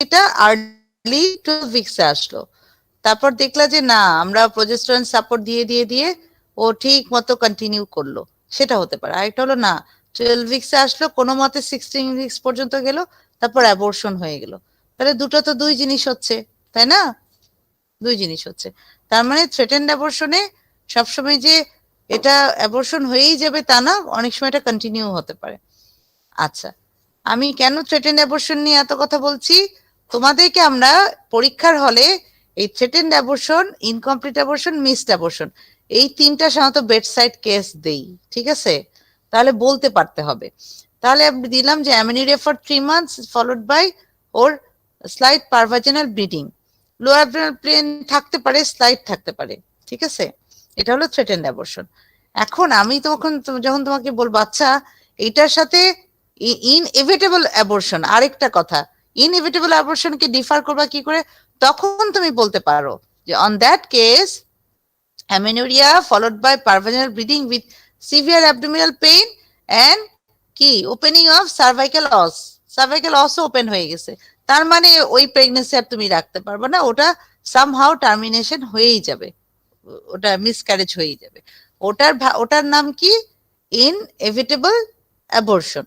এটা আর্লি 12 উইকসে আসলো, তারপর দেখলা যে না আমরা প্রজেস্টেরন সাপোর্ট দিয়ে দিয়ে দিয়ে ও ঠিক মতো কন্টিনিউ করলো, সেটা হতে পারে। আর এটা হলো না 12 উইকসে আসলো, কোনো মতে 16 উইকস পর্যন্ত গেল, তারপর অ্যাবর্শন হয়ে গেল। তাহলে দুটো তো দুই জিনিস হচ্ছে, তাই না? দুই জিনিস হচ্ছে। তার মানে থ্রেটেন্ড অ্যাবর্শনে সবসময় যে এটা অ্যাবর্শন হয়েই যাবে তা না, অনেক সময় এটা কন্টিনিউ হতে পারে। আচ্ছা, আমি কেন থ্রেটেন্ড অ্যাবর্শন নিয়ে এত কথা বলছি? তোমাদেরকে আমরা পরীক্ষার হলে এই threatened abortion, incomplete abortion, missed abortion, এই তিনটা সাধারণত বেডসাইড কেস দেই, ঠিক আছে? তাহলে বলতে পারতে হবে। তাহলে আমি দিলাম যে amenorrhoea for 3 months followed by ওর slight per vaginal bleeding, low abdominal pain থাকতে পারে, স্লাইড থাকতে পারে, ঠিক আছে? এটা হলো থ্রেটেন্ড অ্যাবর্শন। এখন আমি তখন যখন তোমাকে বলবো আচ্ছা এটার সাথে ইনএভিটেবল অ্যাবর্শন, আরেকটা কথা, ইনএভিটেবল অ্যাবর্শনকে ডিফার করবা কি করে? তখন তুমি বলতে পারো যে on that case amenorrhea followed by pervaginal bleeding with severe abdominal pain and কি ওপেনিং অফ সার্ভাইকাল অস, সার্ভাইকাল অসও ওপেন হয়ে গেছে, তার মানে ওই প্রেগনেন্সি আর তুমি রাখতে পারবে না, ওটা সামহাউ টার্মিনেশন হয়েই যাবে, ওটা মিসক্যারেজ হয়েই যাবে। ওটার নাম কি? Inevitable abortion.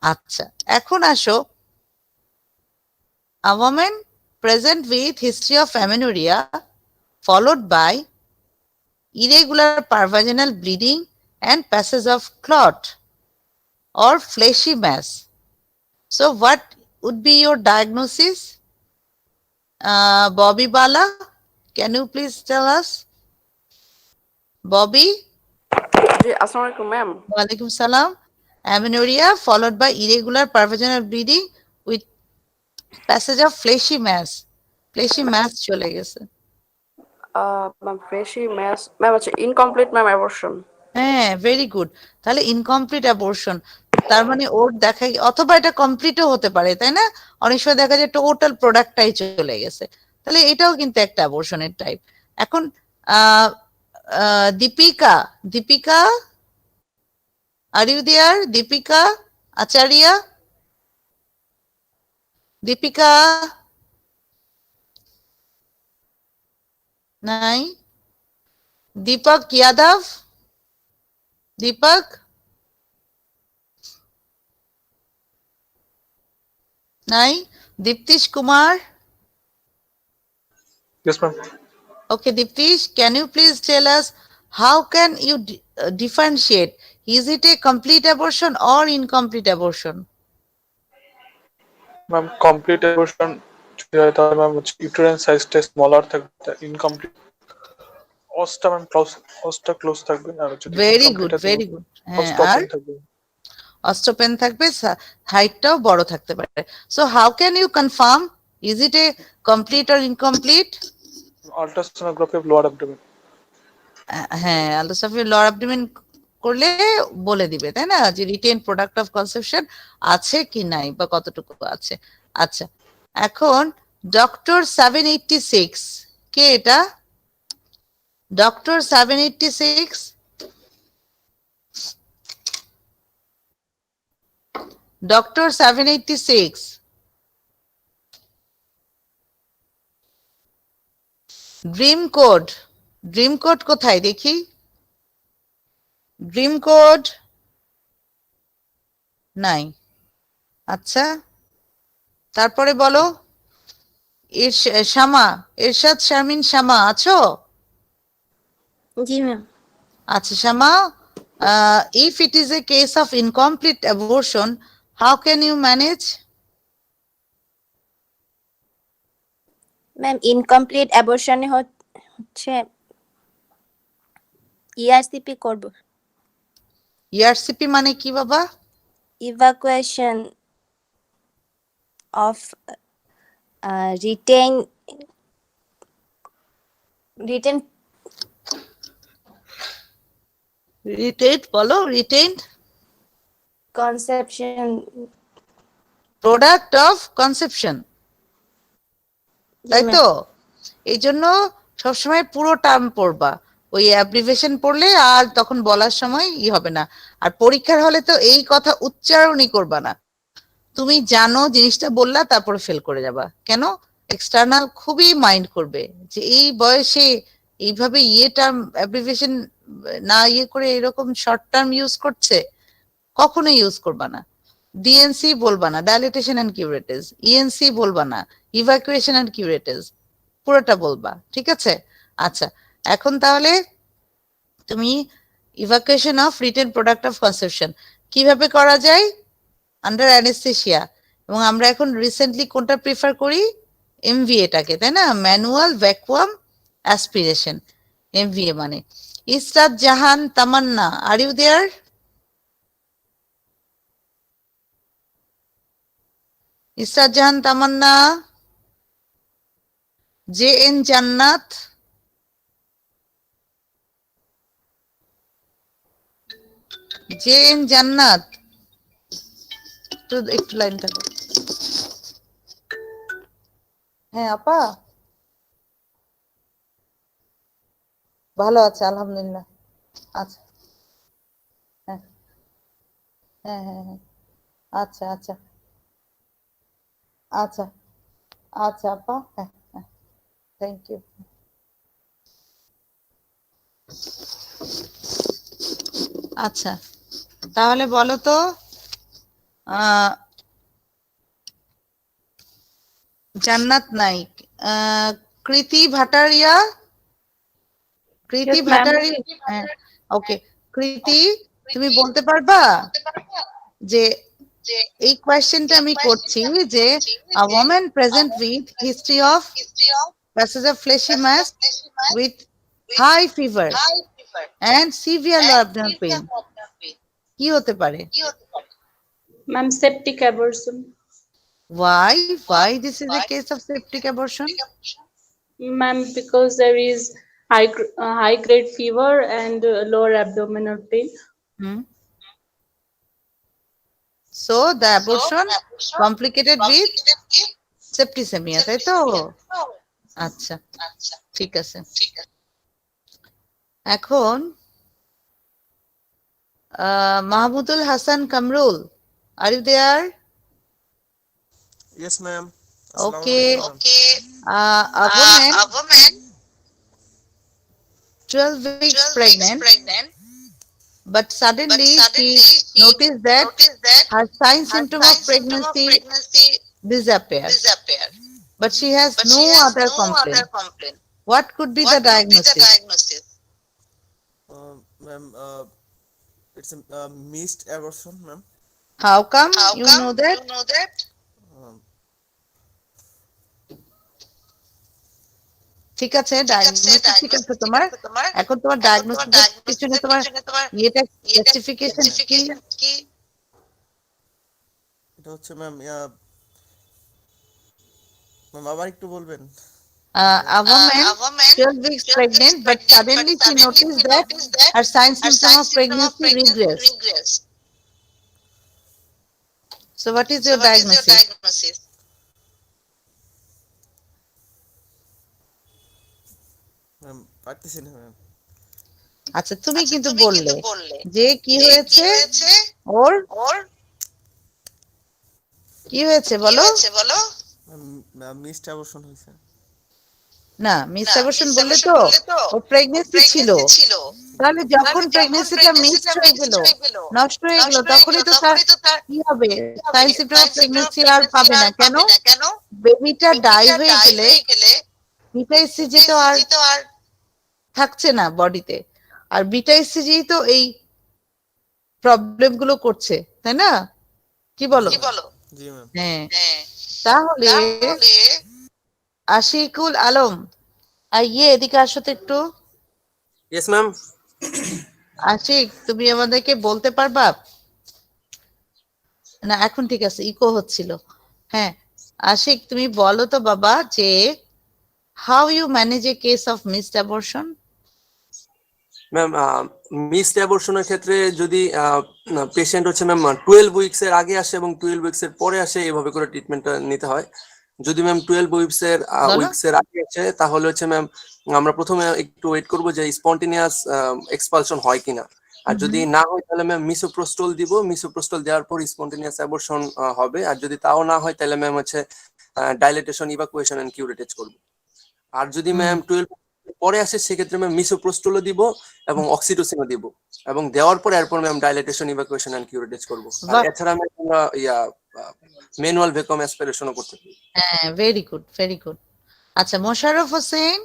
আচ্ছা, এখন আসো, a woman present with history of amenorrhea followed by irregular pervaginal bleeding and passage of clot or fleshy mass. So what would be your diagnosis? Bobby Bala, can you please tell us? Bobby? জি আসসালামু আলাইকুম ma'am. Walaikum salam. Amenorrhea followed by irregular pervaginal bleeding with passage of fleshy mass. Fleshy mass চলে গেছে। Ma'am ফ্রেশি match ma'am হচ্ছে incomplete ma'am abortion. হ্যাঁ, very good. তাহলে incomplete abortion, তার মানে ওর দেখা, অথবা এটা কমপ্লিটও হতে পারে, তাই না? অনেক সময় দেখা যায় টোটাল প্রোডাক্টটাই চলে গেছে, তাহলে এটাও কিন্তু একটা অ্যাবর্শনের টাইপ। এখন আহ Deepika, Deepika, are you there? Deepika Acharya, Deepika নাই? দীপক যাদব, দীপক নাই? দীপ্তিশ Kumar? Yes, ma'am. Okay, Diptish, can you please tell us how can you differentiate? Is it a complete abortion or incomplete abortion? Ma'am, complete abortion যদি হয় তাহলে ম্যাম হচ্ছে ইউটেরাইন সাইজটা স্মলার থাকবে, ইনকমপ্লিট অসটা ম্যাম অসটা ক্লোজ থাকবে, আর যদি Very ইনকমপ্লিট good, আছে very good. হ্যাঁ, অসটা আর ওপেন থাকবে। অস্ট্রোপেন থাকবে, হাইটটাও বড় থাকতে পারে। So how can you confirm is it a complete or incomplete? Ultrasonography of lower abdomen. হ্যাঁ, আল্ট্রাসাউন্ড লোয়ার অ্যাবডোমেন করলে বলে দিবে, তাই না, যে রিটেন প্রোডাক্ট অফ কনসেপশন আছে কি নাই বা কতটুকু আছে। আচ্ছা, এখন ডক্টর 786, কে এটা? Doctor 786, doctor 786, dream code, dream code কোথায় দেখি? ড্রিম কোড নাই। আচ্ছা, তারপরে বলো, শামা, এরশাদ শারমিন শামা আছো? জি ম্যাম। আচ্ছা Shama, if it is a case of incomplete abortion, how can you manage? Ma'am incomplete অ্যাবর্শনে হচ্ছে ইআরসিপি করব। ইআরসিপি মানে কি বাবা? ইভাকুয়েশন অফ রিটেন রিটেইন বলো, retain conception product of conception, তাই তো? এই জন্য সবসময় পুরো টার্ম পড়বা, ওই অ্যাব্রিভিয়েশন পড়লে আর তখন বলার সময় হবে না। আর পরীক্ষার হলে তো এই কথা উচ্চারণই করবা না, তুমি জানো জিনিসটা বললা তারপরে ফেল করে যাবা কেন? এক্সটার্নাল খুবই মাইন্ড করবে যে এই বয়সে এইভাবে টার্ম অ্যাব্রিভিয়েশন না করে এরকম শর্ট টার্ম ইউজ করছে, কখনো ইউজ করবা না। ডিএনসি বলবা না, ডাইলেটেশন এন্ড কিউরেটিভ। ইএনসি বলবা না, ইভাকুয়েশন এন্ড কিউরেটিভ। পুরোটা বলবা, ঠিক আছে? আচ্ছা, এখন তাহলে তুমি evacuation of written product of conception কিভাবে করা যায়? Under anaesthesia. এবং আমরা এখন রিসেন্টলি কোনটা প্রিফার করি? এমভিএটাকে, তাই না? ম্যানুয়াল ভ্যাকুয়াম অ্যাসপিরেশন, এমভিএ মানে। Israt Jahan Tamanna, are you there? Israt Jahan Tamanna, J N Jannat, J N Jannat, একটু লাইন থাকো। হ্যাঁ আপা, ভালো আছে আলহামদুলিল্লাহ। আচ্ছা, হ্যাঁ হ্যাঁ হ্যাঁ হ্যাঁ, আচ্ছা আচ্ছা আচ্ছা আচ্ছা আপা, হ্যাঁ হ্যাঁ, থ্যাংক ইউ। আচ্ছা, তাহলে বলো তো জান্নাত নাইক, কৃতি ভাটারিয়া, কৃতি Yes, ma'am. ভাটারিয়া, হ্যাঁ ওকে। কৃতি, তুমি বলতে পারবা যে এই কোয়েশ্চেনটা আমি করছি যে a woman present with history of passage of fleshy mass with high fever and severe lower abdominal pain কি হতে পারে? Ma'am, septic abortion. Why this is a case of septic abortion? Ma'am, because there is high grade fever and lower abdominal pain. Hmm. So the abortion complicated with septicemia, তাই তো? আচ্ছা, ঠিক আছে। এখন Mahmudul Hasan Kamrul, are you there? Yes, ma'am. Okay. Assalamualaikum, ma'am. A woman 12 weeks pregnant, but suddenly she noticed that her sign symptom of pregnancy disappear, but she has no other complaint. What could be the diagnosis? Ma'am, it's a missed abortion, ma'am. How come you know that? Um, ঠিক আছে, diagnosis ঠিক আছে তোমার। এখন তোমার ডায়াগনোসিসের পিছনে তোমার এটা জাস্টিফিকেশন কি? এটা হচ্ছে ম্যাম, ম্যাম আবার একটু বলবেন? A woman 12 weeks pregnant, but suddenly she noticed that her sign symptom of pregnancy regressed. So what is your diagnosis? Ma'am পারতেছি না ম্যাম। আচ্ছা, তুমি কিন্তু বললে যে কি হয়েছে ওর, কি হয়েছে বলো? ম্যাম মিসড অ্যাবর্শন হয়েছে। না, মিস অ্যাবর্শন বললে তো ওর প্রেগন্যান্সি ছিল। তাহলে যখন প্রেগন্যান্সিটা মিস হয়ে গেল, নষ্ট হয়ে গেল, তখনই তো তার কি হবে? সাইন সিম্পটম অফ প্রেগন্যান্সি আর পাবে না কেন? বেবিটা ডাই হয়ে গেলে বিটা ইসিজি তো আর থাকছে না বডিতে, আর বিটা ইসিজি তো এই প্রবলেম গুলো করছে, তাই না? কি বলো? জি ম্যাম। হ্যাঁ, তাহলে আশিকুল আলম, এদিকে আসো তো একটু। Yes ma'am. আশিক, তুমি আমাদেরকে বলতে পারবা? না এখন ঠিক আছে, ইকো হচ্ছিল। হ্যাঁ আশিক, তুমি বলো তো বাবা যে how you manage a case of missed abortion? Ma'am missed অ্যাবর্শনের ক্ষেত্রে যদি পেশেন্ট হচ্ছে ম্যাম 12 উইকস এর আগে আসে এবং 12 উইকস এর পরে আসে, এভাবে করে ট্রিটমেন্টটা নিতে হয়। যদি ম্যাম 12 উইকস এর আগে আসে তাহলে হচ্ছে ম্যাম আমরা প্রথমে একটু ওয়েট করব যে স্পন্টেনিয়াস এক্সপালশন হয় কিনা। আর যদি না হয় তাহলে ম্যাম মিসোপ্রোস্টল দিব, মিসোপ্রোস্টল দেওয়ার পর স্পন্টেনিয়াস অ্যাবর্শন হবে। আর যদি তাও না হয় তাহলে ম্যাম হচ্ছে ডাইলেটেশন, ইভাকুয়েশন এন্ড কিউরেটেজ করব। আর যদি ম্যাম 12 পরে আসে সেক্ষেত্রে ম্যাম মিসোপ্রোস্টলও দিব এবং অক্সিটোসিনও দিব, এবং দেওয়ার পর এরপর ম্যাম ডাইলেটেশন, ইভাকুয়েশন এন্ড কিউরেটেজ করব। আর বাহ। এছাড়া ম্যাম আমরা ম্যানুয়াল ভ্যাকুয়াম অ্যাসপিরেশনও করতে পারি। হ্যাঁ, ভেরি গুড, ভেরি গুড। আচ্ছা, Mosharraf Hossain.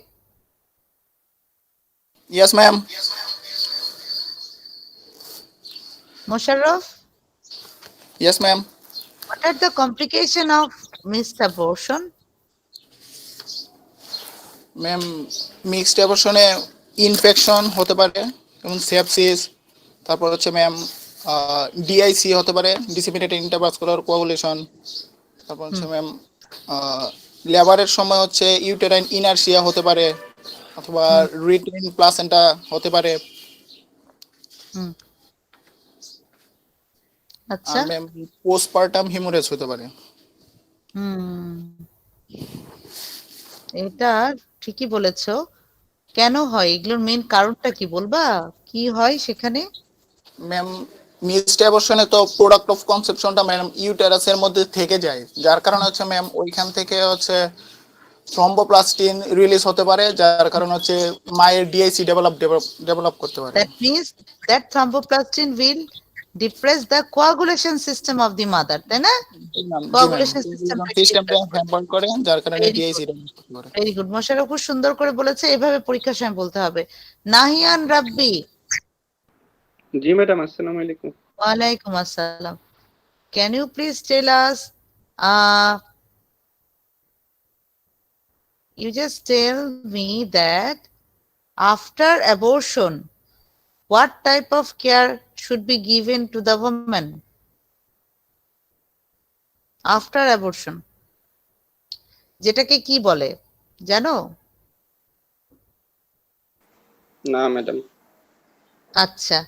Yes, ma'am. Mosharraf, Yes, ma'am. what are the complication of missed abortion? Ma'am mixed অ্যাবর্শনে ইনফেকশন হতে পারে, যেমন সেপসিস, তারপর হচ্ছে ম্যাম ডিআইসি হতে পারে, ডিসিমিনেটেড ইন্টারভাসকুলার কোয়াগুলেশন, তারপর হচ্ছে ম্যাম লেবারের সময় হচ্ছে ইউটেরাইন ইনারশিয়া হতে পারে, অথবা রিটেইন প্লাসেন্টা হতে পারে। আচ্ছা। আর ম্যাম পোস্টপার্টাম হিমোরেজ হতে পারে। এটা ঠিকই বলেছো। কেন হয় এগুলোর মেইন কারণটা কি বলবা? কি হয় সেখানে? ম্যাম মিক্সড অ্যাবর্শনে তো প্রোডাক্ট অফ কনসেপশনটা ম্যাম ইউটেরাসের মধ্যে থেকে যায়, যার কারণে হচ্ছে ম্যাম ওইখান থেকে হচ্ছে থ্রম্বোপ্লাস্টিন রিলিজ হতে পারে, যার কারণে হচ্ছে মায়ের ডিআইসি ডেভেলপ করতে পারে। That means that thromboplastin will depress the coagulation system of the mother, তাই না? Coagulation system সিস্টেমটা হ্যাম্পার করে, যার কারণে Very ডিআইসি good. ডেভেলপ করতে পারে। Very good. মোশাররফ খুব সুন্দর করে বলেছে, এভাবে পরীক্ষার সময় বলতে হবে। নাহিয়ান রাব্বি। জি ম্যাডাম, আসসালামু আলাইকুম। ওয়ালাইকুম আসসালাম। Can you please tell us, you just tell me that after abortion, what type of care should be given to the woman? After abortion, যেটাকে কি বলে জানো? না ম্যাডাম। আচ্ছা,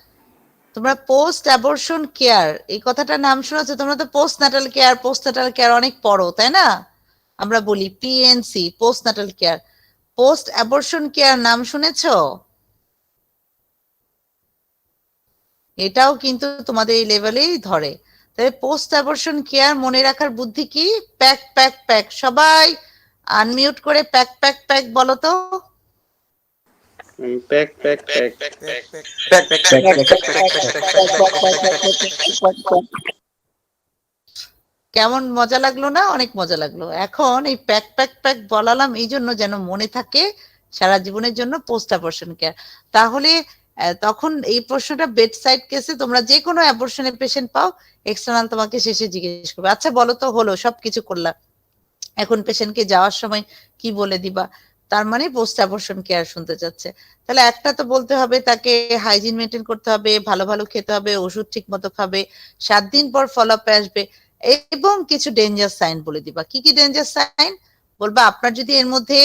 তোমরা পোস্ট অ্যাবর্শন কেয়ার এই কথাটার নাম শুনেছো? তোমরা তো পোস্ট নাটাল কেয়ার অনেক পড়ো, তাই না? আমরা বলি PNC, post Natal care. Post abortion care নাম শুনেছো? এটাও কিন্তু তোমাদের এই লেভেলেই ধরে। তবে পোস্ট অ্যাবর্শন কেয়ার মনে রাখার বুদ্ধি কি? Pack pack pack. সবাই আনমিউট করে প্যাক প্যাক প্যাক বলো তো। Pack pack pack. কেমন মজা লাগলো না? অনেক মজা লাগলো। এখন এই প্যাক প্যাক প্যাক বলালাম এই জন্য যেন মনে থাকে সারা জীবনের জন্য পোস্ট অ্যাবর্শন কেয়ার। তাহলে তখন এই প্রশ্নটা বেড সাইড কেসে তোমরা যে কোনো অ্যাবর্শনের পেশেন্ট পাও, এক্সটার্নাল তোমাকে শেষে জিজ্ঞেস করবে, আচ্ছা বলো তো, হলো সবকিছু করলাম, এখন পেশেন্টকে যাওয়ার সময় কি বলে দিবা? তার মানে পোস্ট অ্যাবর্শন কেয়ার শুনতে চাচ্ছে। তাহলে একটা তো বলতে হবে তাকে হাইজিন মেনটেন করতে হবে, ভালো ভালো খেতে হবে, ওষুধ ঠিক মতো খাবে, 7 দিন পর ফলো আপে আসবে, এবং কিছু ডেঞ্জার সাইন বলে দিবা। কি কি ডেঞ্জার সাইন বলবা? আপনার যদি এর মধ্যে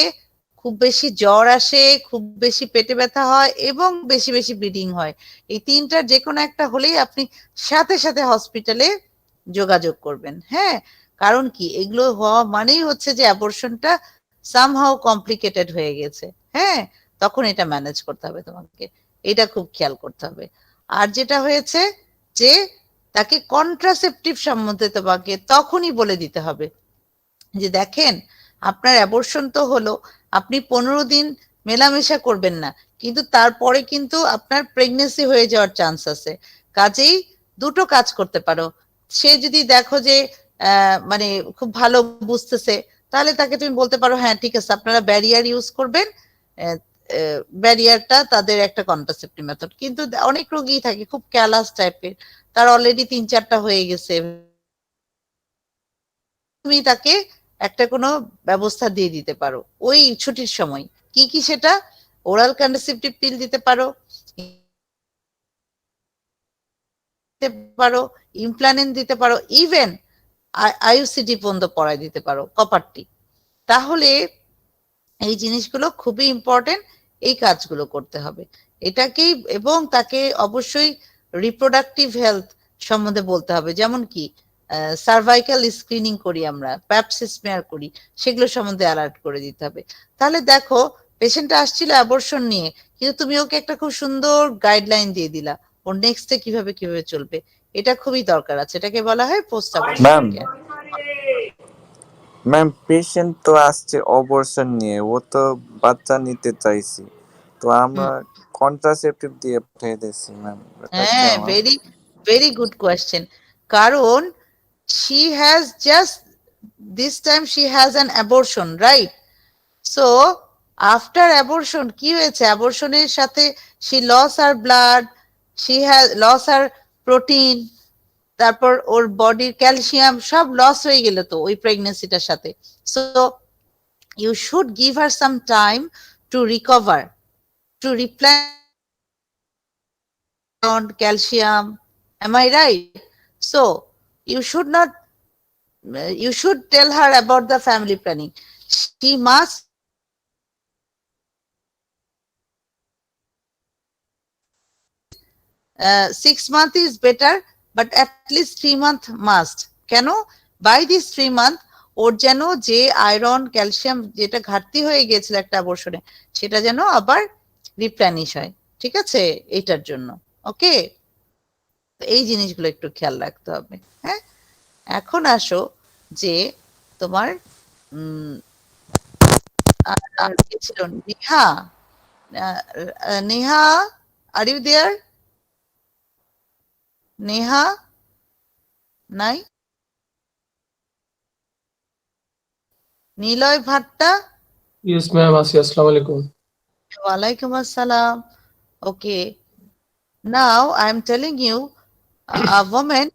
খুব বেশি জ্বর আসে, খুব বেশি পেটে ব্যথা হয়, এবং বেশি বেশি ব্লিডিং হয়, এই তিনটার যে কোনো একটা হলেই আপনি সাথে সাথে হসপিটালে যোগাযোগ করবেন। হ্যাঁ, কারণ কি এগুলো হওয়া মানেই হচ্ছে যে অ্যাবর্শনটা সামহাউ কমপ্লিকেটেড হয়ে গেছে। হ্যাঁ, তখন এটা ম্যানেজ করতে হবে তোমাকে, এটা খুব খেয়াল করতে হবে। আর যেটা হয়েছে যে তাকে কন্ট্রাসেপটিভ সম্বন্ধে তোমাকে তখনই বলে দিতে হবে যে দেখেন আপনার অ্যাবর্শন তো হলো, আপনি 15 দিন মেলামেশা করবেন না, কিন্তু তারপরে কিন্তু আপনার প্রেগনেন্সি হয়ে যাওয়ার চান্স আছে। কাজেই দুটো কাজ করতে পারো। সে যদি দেখো যে মানে খুব ভালো বুঝতেছে, তাহলে তাকে তুমি বলতে পারো হ্যাঁ ঠিক আছে আপনারা ব্যারিয়ার ইউজ করবেন, ব্যারিয়ারটা তাদের একটা কন্ট্রাসেপটিভ মেথড। কিন্তু অনেক রোগী থাকে খুব ক্যালাস টাইপের, তার অলরেডি 3-4টা হয়ে গেছে, তুমি তাকে একটা কোনো ব্যবস্থা দিয়ে দিতে পারো ওই ছুটির সময়। কি কি সেটা? ওরাল কন্ট্রাসেপটিভ পিল দিতে পারো, ইমপ্লান্ট দিতে পারো, ইভেন আইইউসিডি পর্যন্ত পড়ায় দিতে পারো, কপারটি। তাহলে এই জিনিসগুলো খুবই ইম্পর্টেন্ট, এই কাজগুলো করতে হবে এটাকেই। এবং তাকে অবশ্যই রিপ্রোডাক্টিভ হেলথ সম্বন্ধে বলতে হবে, যেমন কি সার্ভাইকাল স্ক্রিনিং করি আমরা, প্যাপস স্মিয়ার করি, সেগুলো সম্বন্ধে অ্যালার্ট করে দিতে হবে। তাহলে দেখো পেশেন্ট আসছিল অ্যাবর্শন নিয়ে, কিন্তু তুমি ওকে একটা খুব সুন্দর গাইডলাইন দিয়ে দিলা, ও ওর নেক্সটে কিভাবে কিভাবে চলবে, এটা খুবই দরকার আছে। এটাকে বলা হয় post ma'am abortion care. Ma'am patient তো আসছে অবর্ষণ নিয়ে, ও তো বাচ্চা নিতে চাইছি, তো আমরা কন্ট্রাসেপটিভ দিয়ে পাঠিয়ে দিচ্ছি ম্যাম, এটা হ্যাঁ, কেমন? Very very good question. কারণ she has just this time she has an abortion, right? So after abortion কি হয়েছে, অ্যাবর্শনের সাথে she lost her blood, she has lost her protein, তারপর ওর বডির ক্যালসিয়াম সব লস হয়ে গেল তো ওই প্রেগনেন্সিটার সাথে। So you should give her some time to recover, to replant on calcium. Am I right? So you should not, you should tell her about the family planning. She must uh, 6 months is better, but at least 3 months must. কেন? by this 3 month ওর যেন যে iron calcium যেটা ঘাটতি হয়ে গেছিল একটা অ্যাবর্শনে, সেটা যেন আবার রিপ্লেনিশ হয়। ঠিক আছে, এইটার জন্য। ওকে, এই জিনিসগুলো একটু খেয়াল রাখতে হবে। হ্যাঁ, এখন আসো যে তোমার আর কি ছিল, Neha. Neha, are you there? Neha নাই? Niloy Bhatta? Yes, ma'am. Assalamu alaikum. ওয়ালাইকুম আসসালাম। Okay, now I am telling you a woman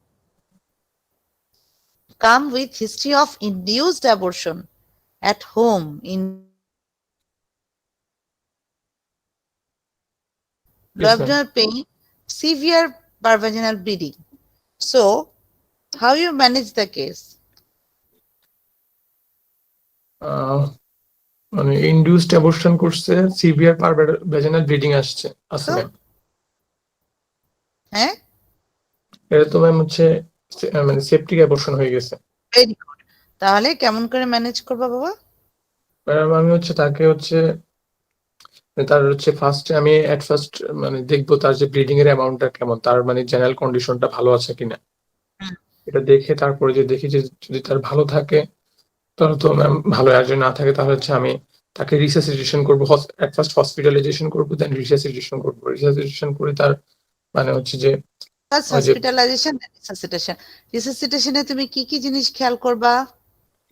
come with history of induced abortion at home in Yes, ma'am. abdominal pain, severe pervaginal bleeding. So how you manage the case? মানে induced abortion করছে, severe ভাজিনাল bleeding আসছে আছে So? Ma'am. হ্যাঁ, এটা তো ma'am হচ্ছে মানে septic abortion হয়ে গেছে। Very good. তাহলে কেমন করে ম্যানেজ করবা বাবা? ম্যাম আমি হচ্ছে তাকে হচ্ছে তার হচ্ছে ফার্স্টে আমি এট ফার্স্ট মানে দেখবো তার যে ব্লিডিং এর অ্যামাউন্টটা কেমন, তার মানে জেনারেল কন্ডিশনটা ভালো আছে কিনা হুম। এটা দেখে তারপরে যে দেখি যে যদি তার ভালো থাকে তাহলে তো ম্যাম ভালো, আর যদি না থাকে তাহলে হচ্ছে আমি তাকে রিসাসিটেশন করবো। এট ফার্স্ট হসপিটালাইজেশন করবো, দেন রিসাসিটেশন করবো। রিসাসিটেশন করে তার মানে হচ্ছে যে ফার্স্ট ওই যে হসপিটালাইজেশন, রিসাসিটেশন। রিসাসিটেশনে তুমি কি কি জিনিস খেয়াল করবা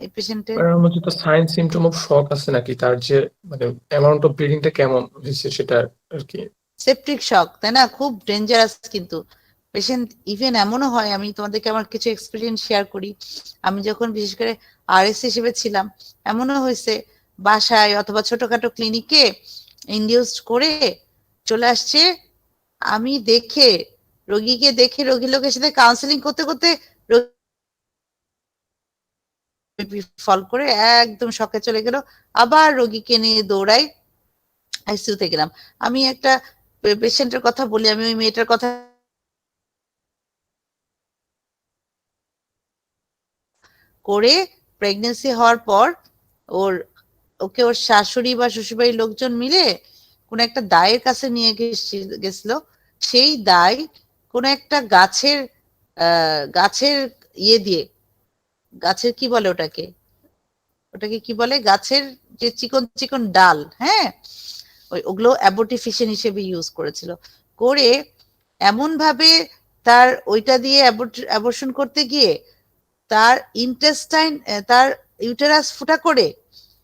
এই পেশেন্টের? ম্যাম হচ্ছে তার সাইন সিমটম অফ শক আছে নাকি, তার যে মানে অ্যামাউন্ট অফ ব্লিডিংটা কেমন হয়েছে সেটা আর কি। সেপটিক শক, তাই না? খুব ডেঞ্জারাস কিন্তু পেশেন্ট। ইভেন এমনও হয়, আমি তোমাদেরকে আমার কিছু এক্সপিরিয়েন্স শেয়ার করি। আমি যখন বিশেষ করে আরএস হিসেবে ছিলাম, এমনও হয়েছে বাসায় অথবা ছোটখাটো ক্লিনিকে ইনডিউসড করে চলে আসছে। আমি দেখে রোগীর লোকের সাথে কাউন্সিলিং করতে করতে ফল করে একদম শকে চলে গেল। আবার রোগীকে নিয়ে দৌড়াই, আইসিইউতে গেলাম। আমি একটা পেশেন্টের কথা বলি, আমি ওই মেয়েটার কথা করে প্রেগনেন্সি হওয়ার পর ওকে ওর শাশুড়ি বা শ্বশুরবাড়ির লোকজন মিলে কোন একটা দায়ের কাছে নিয়ে গেছিল। সেই দায় কোন একটা গাছের ইয়ে দিয়ে, গাছের কি বলে ওটাকে কি বলে, গাছের যে চিকন চিকন ডাল, হ্যাঁ, ওগুলো অ্যাবর্টিফিশিয়ান হিসেবে ইউজ করেছিল। করে এমন ভাবে তার ওইটা দিয়ে অ্যাবর্শন করতে গিয়ে তার ইন্টেস্টাইন, তার ইউটেরাস ফুটা করে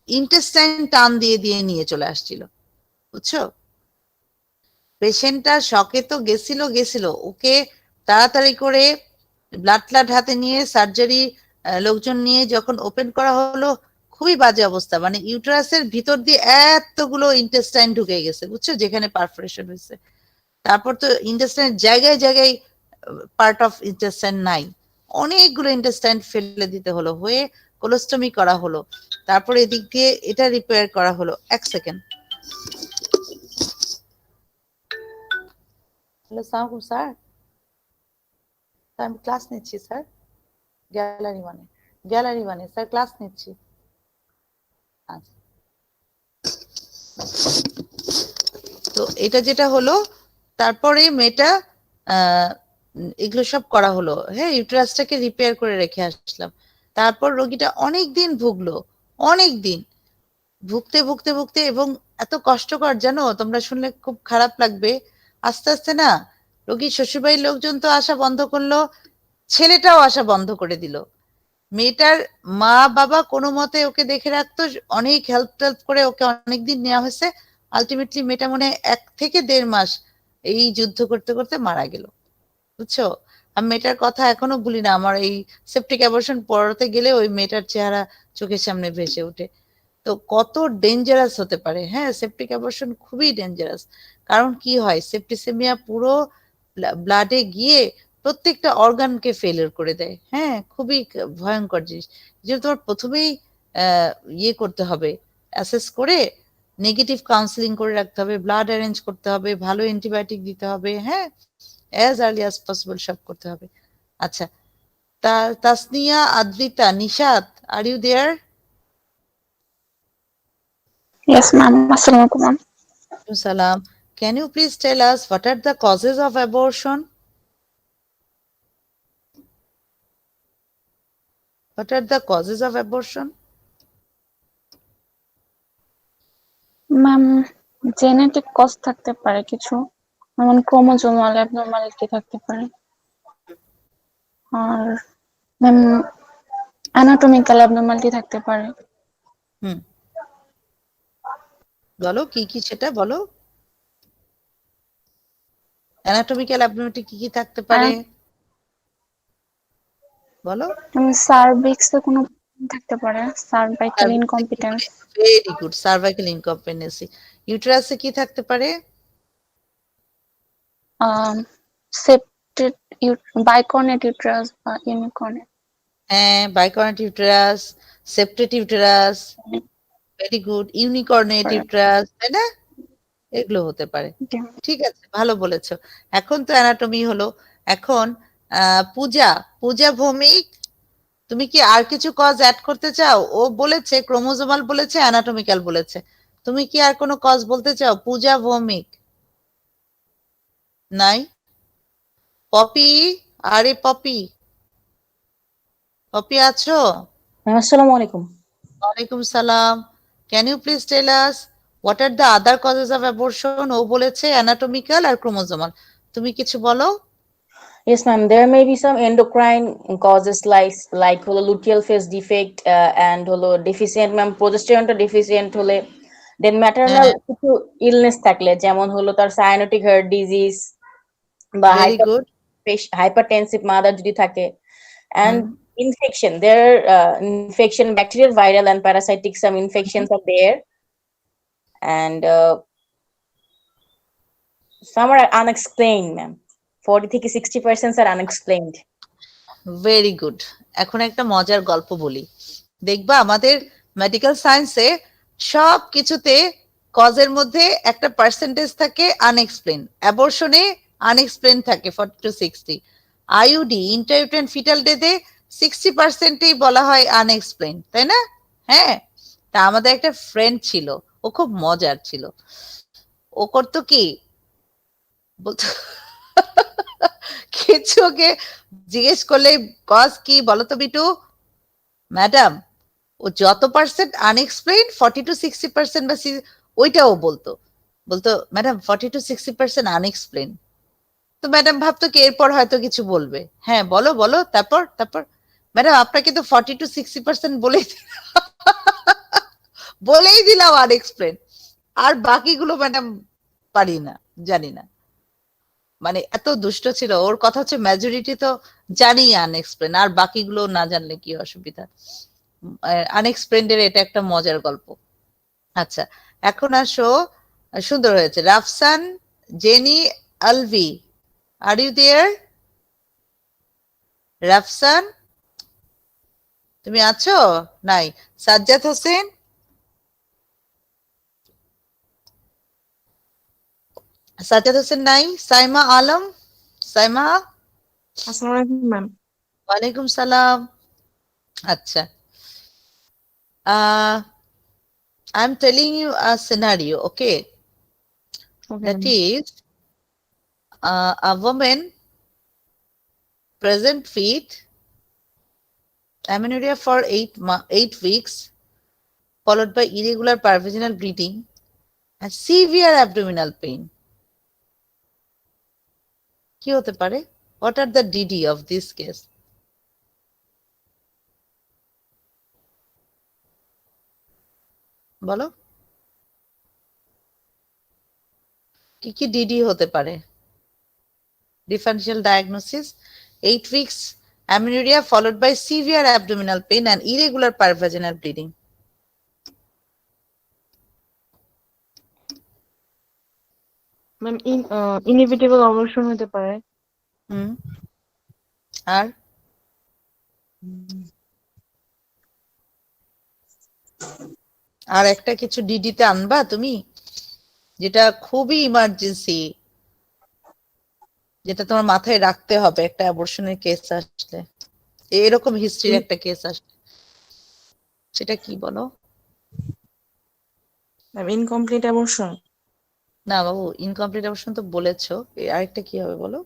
ইন্টেস্টাইন টান দিয়ে দিয়ে নিয়ে চলে আসছিল, বুঝছো? পেশেন্টটা শকে তো গেছিল। ওকে তাড়াতাড়ি করে ব্লাড হাতে নিয়ে সার্জারি লোকজন নিয়ে যখন ওপেন করা হলো, খুবই বাজে অবস্থা। মানে ইউটেরাসের ভিতর দিয়ে এতগুলো ইন্টেস্টাইন ঢুকে গেছে, বুঝছো, যেখানে পারফোরেশন হয়েছে। তারপর তো ইন্টেস্টাইন জায়গায় জায়গায় পার্ট অফ ইন্টেস্টাইন নাই, অনেকগুলো ইন্টেস্টাইন ফেলে দিতে হলো, হয়ে কোলোস্টমি করা হলো। তারপরে এদিক দিয়ে এটা রিপেয়ার করা হলো। এক সেকেন্ড। হ্যালো, সালাম স্যার। আমি ক্লাস নিচ্ছি স্যার, গ্যালারি মানে স্যার ক্লাস নিচ্ছি। আচ্ছা, তো এটা যেটা হলো, তারপরে মেয়েটা এগুলো সব করা হলো, হ্যাঁ, ইউটেরাসটাকে রিপেয়ার করে রেখে আসলাম। তারপর রোগীটা অনেক দিন ভুগলো, অনেক দিন ভুগতে ভুগতে ভুগতে, এবং এত কষ্টকর জানো, তোমরা শুনলে খুব খারাপ লাগবে। আস্তে আস্তে না, রোগীর শ্বশুরবাড়ির লোকজন তো আসা বন্ধ করলো, ছেলেটাও আসা বন্ধ করে দিল। মেয়েটার মা বাবা কোনো মতে ওকে দেখে রাখতো, অনেক হেল্প টেল্প করে ওকে অনেকদিন নেওয়া হয়েছে। আলটিমেটলি মেয়েটা মনে হয় 1 থেকে 1.5 মাস এই যুদ্ধ করতে করতে মারা গেল, বুঝছো? আমি মেয়েটার কথা এখনো ভুলি না, আমার এই সেপটিক অ্যাবর্শন পড়াতে গেলে ওই মেয়েটার চেহারা চোখের সামনে ভেসে ওঠে। তো কত ডেঞ্জারাস হতে পারে, হ্যাঁ, সেপটিক অ্যাবর্শন খুবই ডেঞ্জারাস। কারণ কি হয়, সেপ্টিসেমিয়া পুরো ব্লাডে গিয়ে প্রত্যেকটা অর্গানকে ফেলিয়ার করে দেয়, হ্যাঁ, খুবই ভয়ঙ্কর জিনিস। যে তোমার প্রথমেই ইয়ে করতে হবে, অ্যাসেস করে নেগেটিভ কাউন্সিলিং করে রাখতে হবে, ব্লাড অ্যারেঞ্জ করতে হবে, ভালো অ্যান্টিবায়োটিক দিতে হবে, হ্যাঁ, অ্যাজ আর্লি অ্যাজ পসিবল সব করতে হবে। আচ্ছা, Tasnia, Adrita, Nishat, are you there? Yes, ma'am. Assalamualaikum, ma'am. Salam. Can you please tell us what are the causes of abortion? What are the causes of abortion? Ma'am, genetic cause থাকতে পারে কিছু, যেমন chromosomal abnormality থাকতে পারে। আর ম্যাম অ্যানাটমিক্যাল অ্যাবনর্মালিটি থাকতে পারে। বলো কি কি সেটা বলো। অ্যানাটমিক্যাল অ্যাবনর্মালিটি কি কি থাকতে পারে বলো। সার্ভিক্সে কোনো থাকতে পারে, cervical incompetence. Very good, cervical incompetency. ইউটেরাসে কি থাকতে পারে? সেপ্টেড বাইকর্নেট ইউটেরাস বা ইউনিকর্নেট। হ্যাঁ, bicornuate uterus, septate uterus, very good, unicornuate uterus, তাই না? এগুলো হতে পারে। ঠিক আছে, ভালো বলেছো। এখন তো অ্যানাটমি হলো। এখন পূজা ভৌমিক, তুমি কি আর কিছু কজ অ্যাড করতে চাও? ও বলেছে ক্রোমোজোমাল বলেছে, অ্যানাটমিক্যাল বলেছে, তুমি কি আর কোনো কজ বলতে চাও? পূজা ভৌমিক নাই? পপি, আরে পপি, পপি আছো? আসসালামু আলাইকুম। ওয়ালাইকুম সালাম। Can you please tell us what are the other causes of abortion? ও বলেছে অ্যানাটমিক্যাল আর ক্রোমোজোমাল, তুমি কিছু বলো। Yes, ma'am. There may be some endocrine causes like holo luteal phase defect and holo deficient, ma'am, progesterone deficient hole, then maternal কিছু illness থাকলে যেমন হলো তার cyanotic heart disease বা ভেরি গুড, hypertensive mother যদি থাকে, and infection. There infection, bacterial, viral, and parasitic. Some infections are there, and some are unexplained, ma'am. 40 থেকে 60% are unexplained. Very good. এখন একটা মজার গল্প বলি, দেখবা আমাদের মেডিকেল সায়েন্সে সব কিছুতে কজের মধ্যে একটা পার্সেন্টেজ থাকে আনএক্সপ্লেন। অ্যাবর্শনে আনএক্সপ্লেন থাকে 40 to 60। আইইউডি, ইন্ট্রাইউটেরাইন ফিটাল ডেথে 60%ই বলা হয় আনএক্সপ্লেন, তাই না? হ্যাঁ, তা আমাদের একটা ফ্রেন্ড ছিল, ও খুব মজার ছিল। ও করতো কি বলতো, কিছু ওকে জিজ্ঞেস করলে কজ কি বলতো বিটু, ম্যাডাম ও যত পার্সেন্ট আনএক্সপ্লেইন 40 to 60% বা ওইটাও বলতো ম্যাডাম 40 to 60% আনএক্সপ্লেইন। তো ম্যাডাম ভাবতো কি এরপর হয়তো কিছু বলবে। হ্যাঁ, বলো বলো, তারপর ম্যাডাম আপনাকে তো 40 to 60% বলেই দিলাম আনএক্সপ্লেইন, আর বাকিগুলো ম্যাডাম পারি না, জানি না। মানে এত দুষ্ট ছিল। ওর কথা হচ্ছে মেজরিটি তো জানি আনএক্সপ্লেন, আর বাকিগুলো না জানলে কি অসুবিধা। আনএক্সপ্লেন্ড এর এটা একটা মজার গল্প। আচ্ছা, এখন আসো, সুন্দর হয়েছে। Rafsan, Jenny, Alvi, are you there? Rafsan, তুমি আছো? নাই। সাজ্জাদ হোসেন, নাই। সাইমা আলম, সাইমা, আসসালামু আলাইকুম ম্যাম। ওয়ালাইকুম সালাম। আচ্ছা, I'm telling you a scenario, okay? That is, a woman present with amenorrhea for 8 weeks followed by irregular pervaginal bleeding and severe abdominal pain. কি হতে পারে? What are the DD of this case? বলো কি কি DD হতে পারে? Differential diagnosis: 8 weeks amenorrhea followed by severe abdominal pain and irregular pervaginal bleeding. Ma'am inevitable অবসর হতে পারে। হুম আর আর একটা কিছু ডিডিতে আনবা তুমি, যেটা খুবই ইমার্জেন্সি, যেটা তোমার মাথায় রাখতে হবে একটা অ্যাবর্শনের কেস আসলে, এরকম হিস্ট্রির একটা কেস আসলে, সেটা কি বলো? Ma'am incomplete abortion. না বাবু, ইনকমপ্লিট অ্যাবর্শন তো বলেছো, আরেকটা কি হবে বলো?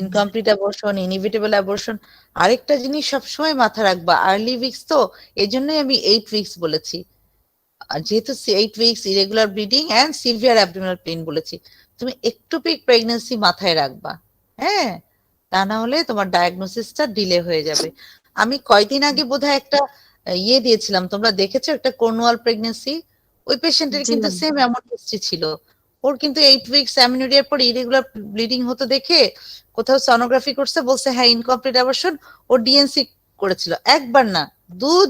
Incomplete abortion, inevitable abortion. আরেকটা জিনিস সবসময় মাথা রাখবা, আর্লি উইকস তো, এই জন্যই আমি 8 উইকস বলেছি। আর যেহেতু 8 weeks irregular bleeding and severe abdominal pain বলেছি, তুমি একটুপিক প্রেগন্যান্সি মাথায় রাখবা, হ্যাঁ, তা না হলে তোমার ডায়াগনোসিসটা ডিলে হয়ে যাবে। আমি কয়দিন আগে বোধহয় একটা ইয়ে দিয়েছিলাম, তোমরা দেখেছো, একটা কর্নওয়াল প্রেগন্যান্সি, ওই পেশেন্টের কিন্তু সেম এমন হিস্ট্রি ছিল। ওর কিন্তু 8 উইকস অ্যামিনোরিয়ার পর ইরেগুলার ব্লিডিং হতো দেখে কোথাও সোনোগ্রাফি করছে, বলছে হ্যাঁ ইনকমপ্লিট অ্যাবর্শন। ও ডিএনসি করেছিল, একবার না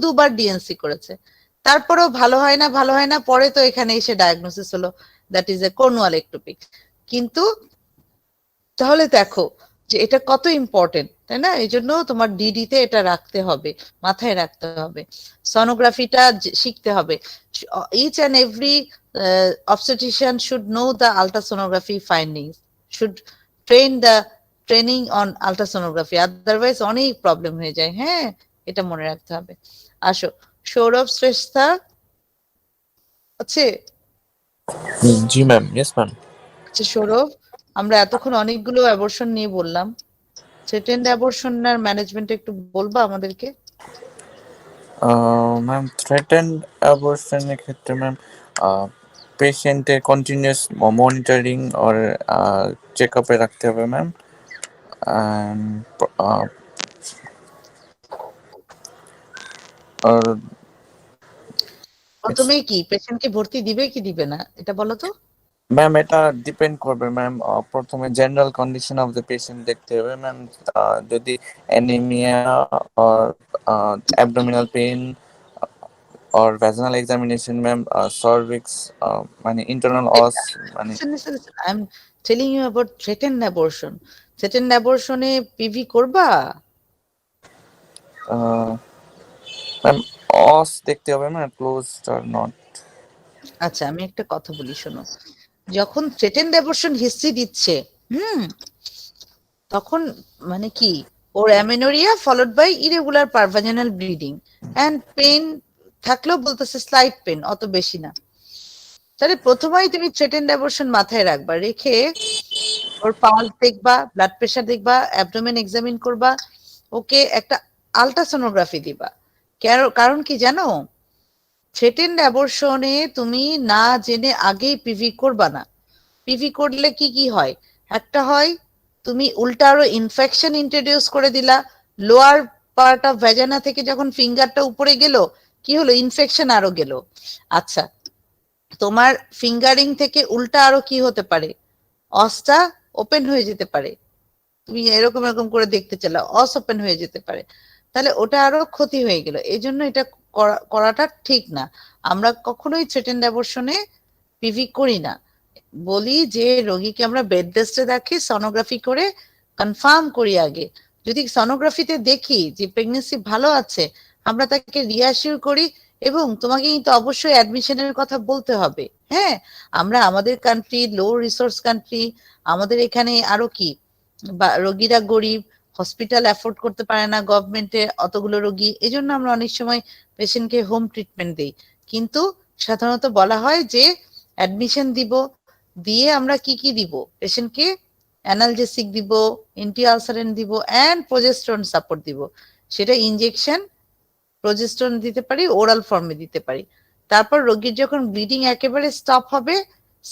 দুবার ডিএনসি করেছে, তারপরেও ভালো হয় না ভালো হয় না, পরে তো এখানে এসে ডায়াগনোসিস হলো that is a Cornwall ectopic. কিন্তু তাহলে দেখো যে এটা কত ইম্পর্টেন্ট, তাই না? এই জন্য তোমার ডিডিতে এটা রাখতে হবে, মাথায় রাখতে হবে, সোনোগ্রাফিটা শিখতে হবে। Each and every obstetrician should know the ultrasonography findings, should training on ultrasonography, otherwise অনেক প্রবলেম হয়ে যায়। হ্যাঁ, এটা মনে রাখতে হবে। আসো, সৌরভ শ্রেষ্ঠা আছে? জি ম্যাম, ইয়েস ম্যাম। আচ্ছা সৌরভ, আমরা এতক্ষণ অনেকগুলো অ্যাবর্শন নিয়ে বললাম, থ্রেটেন্ড অ্যাবর্শনের ম্যানেজমেন্ট একটু বলবা আমাদেরকে? ম্যাম, থ্রেটেন্ড অ্যাবর্শনের ক্ষেত্রে ম্যাম পেশেন্টের কন্টিনিউয়াস মনিটরিং আর চেক আপে রাখতে হবে ম্যাম। আর প্রথমে কি পেশেন্টকে ভর্তি দিবে কি দিবে না এটা বলো তো? ম্যাম, এটা ডিপেন্ড করবে ম্যাম। প্রথমে general condition of the patient দেখতে হবে ম্যাম। যদি অ্যানিমিয়া আর abdominal pain or vaginal examination ma'am, cervix, মানে internal os, মানে I'm telling you about threatened abortion. Threatened abortion A PV করবা? ম্যাম os দেখতে হবে ম্যাম, closed or not। আচ্ছা আমি একটা কথা বলি শোনো, যখন থ্রেটেন্ড অ্যাবর্শন হিস্ট্রি দিচ্ছে তখন মানে কি, ওর amenorrhoea followed by irregular per vaginal bleeding and pain থাকলেও বলতেছে স্লাইট পেন, অত বেশি না। তাহলে প্রথমেই তুমি থ্রেটেন্ড অ্যাবর্শন মাথায় রাখবা, রেখে ওর পালস দেখবা, ব্লাড প্রেশার দেখবা, অ্যাবডোমেন এক্সামিন করবা, ওকে একটা আলট্রাসোনোগ্রাফি দিবা। কারণ কি জানো, থ্রেটেন্ড অ্যাবর্শনে তুমি না জেনে আগেই পিভি করবা না। পিভি করলে কি কি হয়, একটা হয় তুমি উল্টা আরো ইনফেকশন ইন্ট্রোডিউস করে দিলা। লোয়ার পার্ট অফ ভ্যাজানা থেকে যখন ফিঙ্গারটা উপরে গেল, কি হলো, ইনফেকশন আরো গেল। আচ্ছা, তোমার ফিঙ্গারিং থেকে উল্টা আরো কি হতে পারে, অসটা ওপেন হয়ে যেতে পারে। তুমি এরকম এরকম করে দেখতে চাইলে অস ওপেন হয়ে যেতে পারে, তাহলে ওটা আরো ক্ষতি হয়ে গেল। এই জন্য এটা করাটা ঠিক না। আমরা কখনোই থ্রেটেন্ড অ্যাবর্শনে পিভি করি না, বলি যে রোগীকে আমরা বেড রেস্টে রাখি, সোনোগ্রাফি করে কনফার্ম করি আগে। যদি সোনোগ্রাফিতে দেখি যে প্রেগন্যান্সি ভালো আছে, আমরা তাকে রিঅ্যাসিওর করি, এবং তোমাকে কিন্তু অবশ্যই অ্যাডমিশনের কথা বলতে হবে। হ্যাঁ, আমরা আমাদের কান্ট্রি লো রিসোর্স কান্ট্রি, আমাদের এখানে আরো কি রোগীরা গরিব, হসপিটাল অ্যাফোর্ড করতে পারে না গভর্নমেন্টে অতগুলো রোগী, এজন্য আমরা অনেক সময় পেশেন্টকে হোম ট্রিটমেন্ট দেই। কিন্তু সাধারণত বলা হয় যে অ্যাডমিশন দিব, দিয়ে আমরা কি কি দিব পেশেন্টকে, অ্যানালজেসিক দিব, এন্টি আলসারেন্ট দিব অ্যান্ড প্রজেস্টেরন সাপোর্ট দিব। সেটা ইনজেকশন প্রজেস্টেরন দিতে পারি, ওরাল ফর্মে দিতে পারি। তারপর রোগীর যখন ব্লিডিং একেবারে স্টপ হবে,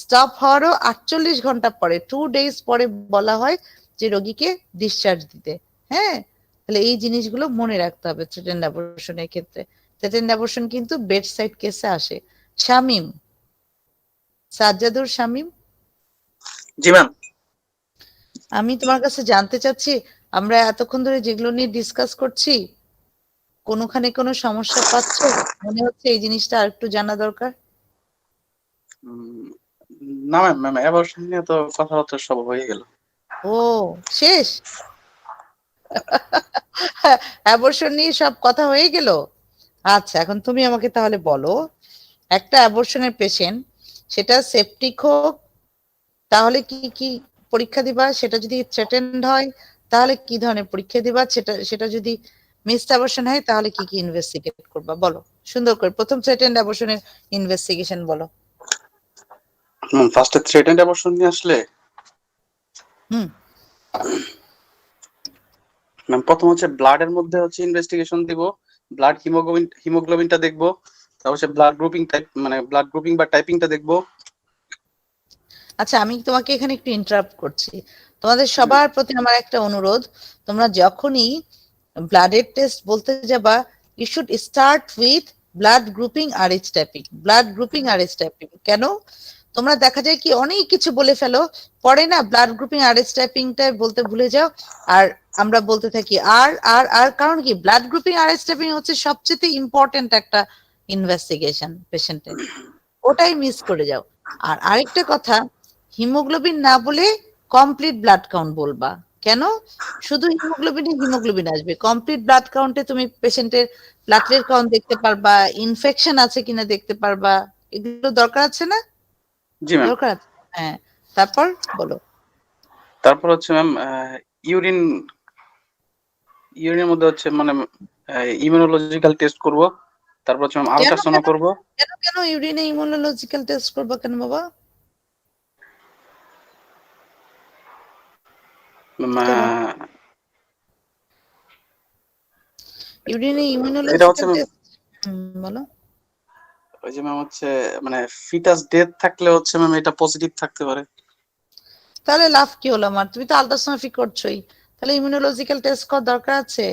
স্টপ হওয়ারও 48 ঘন্টা পরে 2 ডেজ পরে বলা হয় যে রোগীকে ডিসচার্জ দিতে। হ্যাঁ, তাহলে এই জিনিসগুলো মনে রাখতে হবে থ্রেটেন্ড অ্যাবর্শনের ক্ষেত্রে। থ্রেটেন্ড অ্যাবর্শন কিন্তু বেড সাইড কেসে আসে। শামিম, সাজ্জাদুর শামিম, জি ম্যাম। আমি তোমার কাছে জানতে চাচ্ছি, আমরা এতক্ষণ ধরে যেগুলো নিয়ে ডিসকাস করছি কোনোখানে কোনো সমস্যা পাচ্ছো? মনে হচ্ছে এই জিনিসটা আরেকটু জানা দরকার। না ম্যাম, অ্যাবর্শন নিয়ে তো কথাবার্তা সব হয়ে গেল। ও শেষ? অ্যাবর্শন নিয়ে সব কথা হয়ে গেল? আচ্ছা, এখন তুমি আমাকে তাহলে বলো, একটা অ্যাবর্শনের পেশেন্ট, সেটা সেপটিক হোক তাহলে কি কি পরীক্ষা দিবা? সেটা যদি থ্রেটেন্ড হয় তাহলে কি ধরনের পরীক্ষা দিবা? সেটা যদি মিসড অ্যাবর্শন হয় তাহলে কি কি ইনভেস্টিগেট করবা? বলো সুন্দর করে, প্রথম থ্রেটেন্ড অ্যাবর্শনের ইনভেস্টিগেশন বলো। ফার্স্টে থ্রেটেন্ড অ্যাবর্শন নিয়ে আসলে হুম, ম্যাম প্রথম হচ্ছে ব্লাডের মধ্যে হচ্ছে ইনভেস্টিগেশন দিব, ব্লাড হিমোগ্লোবিনটা দেখবো, তারপর হচ্ছে ব্লাড গ্রুপিং টাইপ, মানে ব্লাড গ্রুপিং বা টাইপিংটা দেখবো। আচ্ছা, আমি তোমাকে এখানে একটু ইন্টারাপ্ট করছি। তোমাদের সবার প্রতি আমার একটা অনুরোধ, তোমরা যখনই ব্লাডের টেস্ট বলতে যাবা, you should start with blood grouping R H typing. Blood grouping R H typing কেন? তোমরা দেখা যায় কি অনেক কিছু বলে ফেলো, পরে না ব্লাড গ্রুপিং আর এইচ টাইপিংটা বলতে ভুলে যাও, আর আমরা বলতে থাকি আর আর আর। কারণ কি, blood grouping R H typing হচ্ছে সবচেয়ে ইম্পর্টেন্ট একটা ইনভেস্টিগেশন পেশেন্টের, ওটাই মিস করে যাও। আর আরেকটা কথা, হিমোগ্লোবিন না বলে কমপ্লিট ব্লাড কাউন্ট বলবা। কেন? শুধু হিমোগ্লোবিন আসবে, কমপ্লিট ব্লাড কাউন্টে তুমি পেশেন্টের প্লাটলেট কাউন্ট দেখতে পারবা, ইনফেকশন আছে কিনা দেখতে পারবা। এগুলো দরকার আছে না? জি ম্যাম। দরকার আছে, হ্যাঁ। তারপর বলো। তারপর হচ্ছে ম্যাম ইউরিন, ইউরিনের মধ্যে হচ্ছে মানে ইমিউনোলজিক্যাল টেস্ট করব, তারপর হচ্ছে ম্যাম কেন আলট্রাসাউন্ড কেন করব। কেন কেন ইউরিনে ইমিউনোলজিক্যাল টেস্ট করবা কেন বাবা? কেন ইউরিনে এটা হচ্ছে ইমিউনোলজিক্যাল ম্যাম, টেস্ট? বলো। ওই যে ম্যাম হচ্ছে মানে ফিটাস ডেথ থাকলে হচ্ছে ম্যাম এটা পজিটিভ থাকতে পারে। তাহলে লাভ কি হলো আমার? তুমি তো আলট্রাসোনোগ্রাফি করছোই, তাহলে ইমিউনোলজিক্যাল টেস্ট করার দরকার আছে?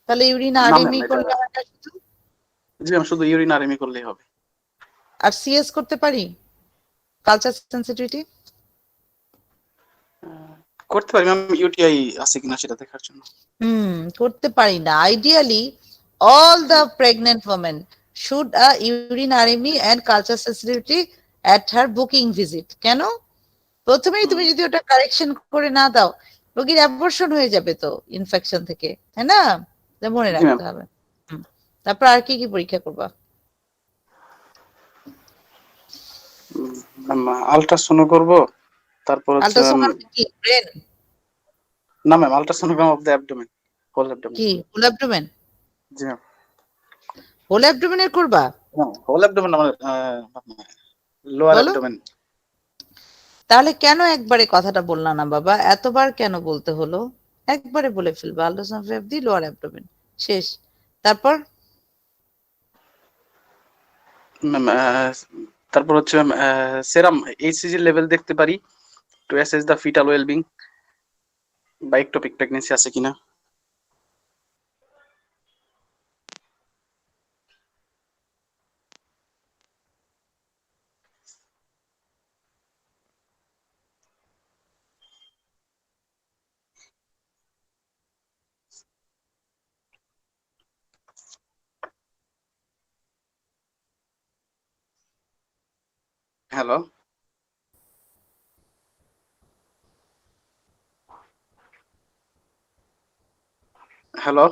তাহলে ইউরিন না ম্যাম, আরএমই এটা করলে হয় না শুধু? জি ম্যাম, শুধু ইউরিন আরএমই করলেই হবে। আর সিএস করতে পারি, কালচার সেন্সিটিভিটি? করতে পারি ম্যাম, ইউটিআই আছে কিনা সেটা দেখার জন্য। করতে পারি না। Ideally all the pregnant women should a urine RME and culture sensitivity at her booking visit. কেন? প্রথমেই তুমি যদি ওটা কারেকশন করে না দাও, রোগীর অ্যাবর্শন হয়ে যাবে তো ইনফেকশন থেকে, তাই না? এটা মনে জি ম্যাম। রাখতে হবে। তারপর আর কি কি পরীক্ষা করবা? ম্যাম আলট্রাসাউন্ড করব, তারপর হচ্ছে ম্যাম, আলট্রাসোনোগ্রাফি কি ব্রেন? না ma'am ultrasonogram of the abdomen, whole abdomen. কি হোল অ্যাবডোমেন? জি ম্যাম। হোল অ্যাবডোমেনের করবা? হোল অ্যাবডোমেন মানে লোয়ার বলো অ্যাবডোমেন। তাহলে কেন একবারে কথাটা বললা না বাবা? এতবার কেন বলতে হলো? একবারে বলে ফেলবা ultrasonography of the lower abdomen, শেষ। তারপর ম্যাম তারপর হচ্ছে ম্যাম সেরাম এইচসিজি লেভেল দেখতে পারি to assess the fetal wellbeing বা ইকটোপিক প্রেগন্যান্সি আছে কিনা। Hello, hello.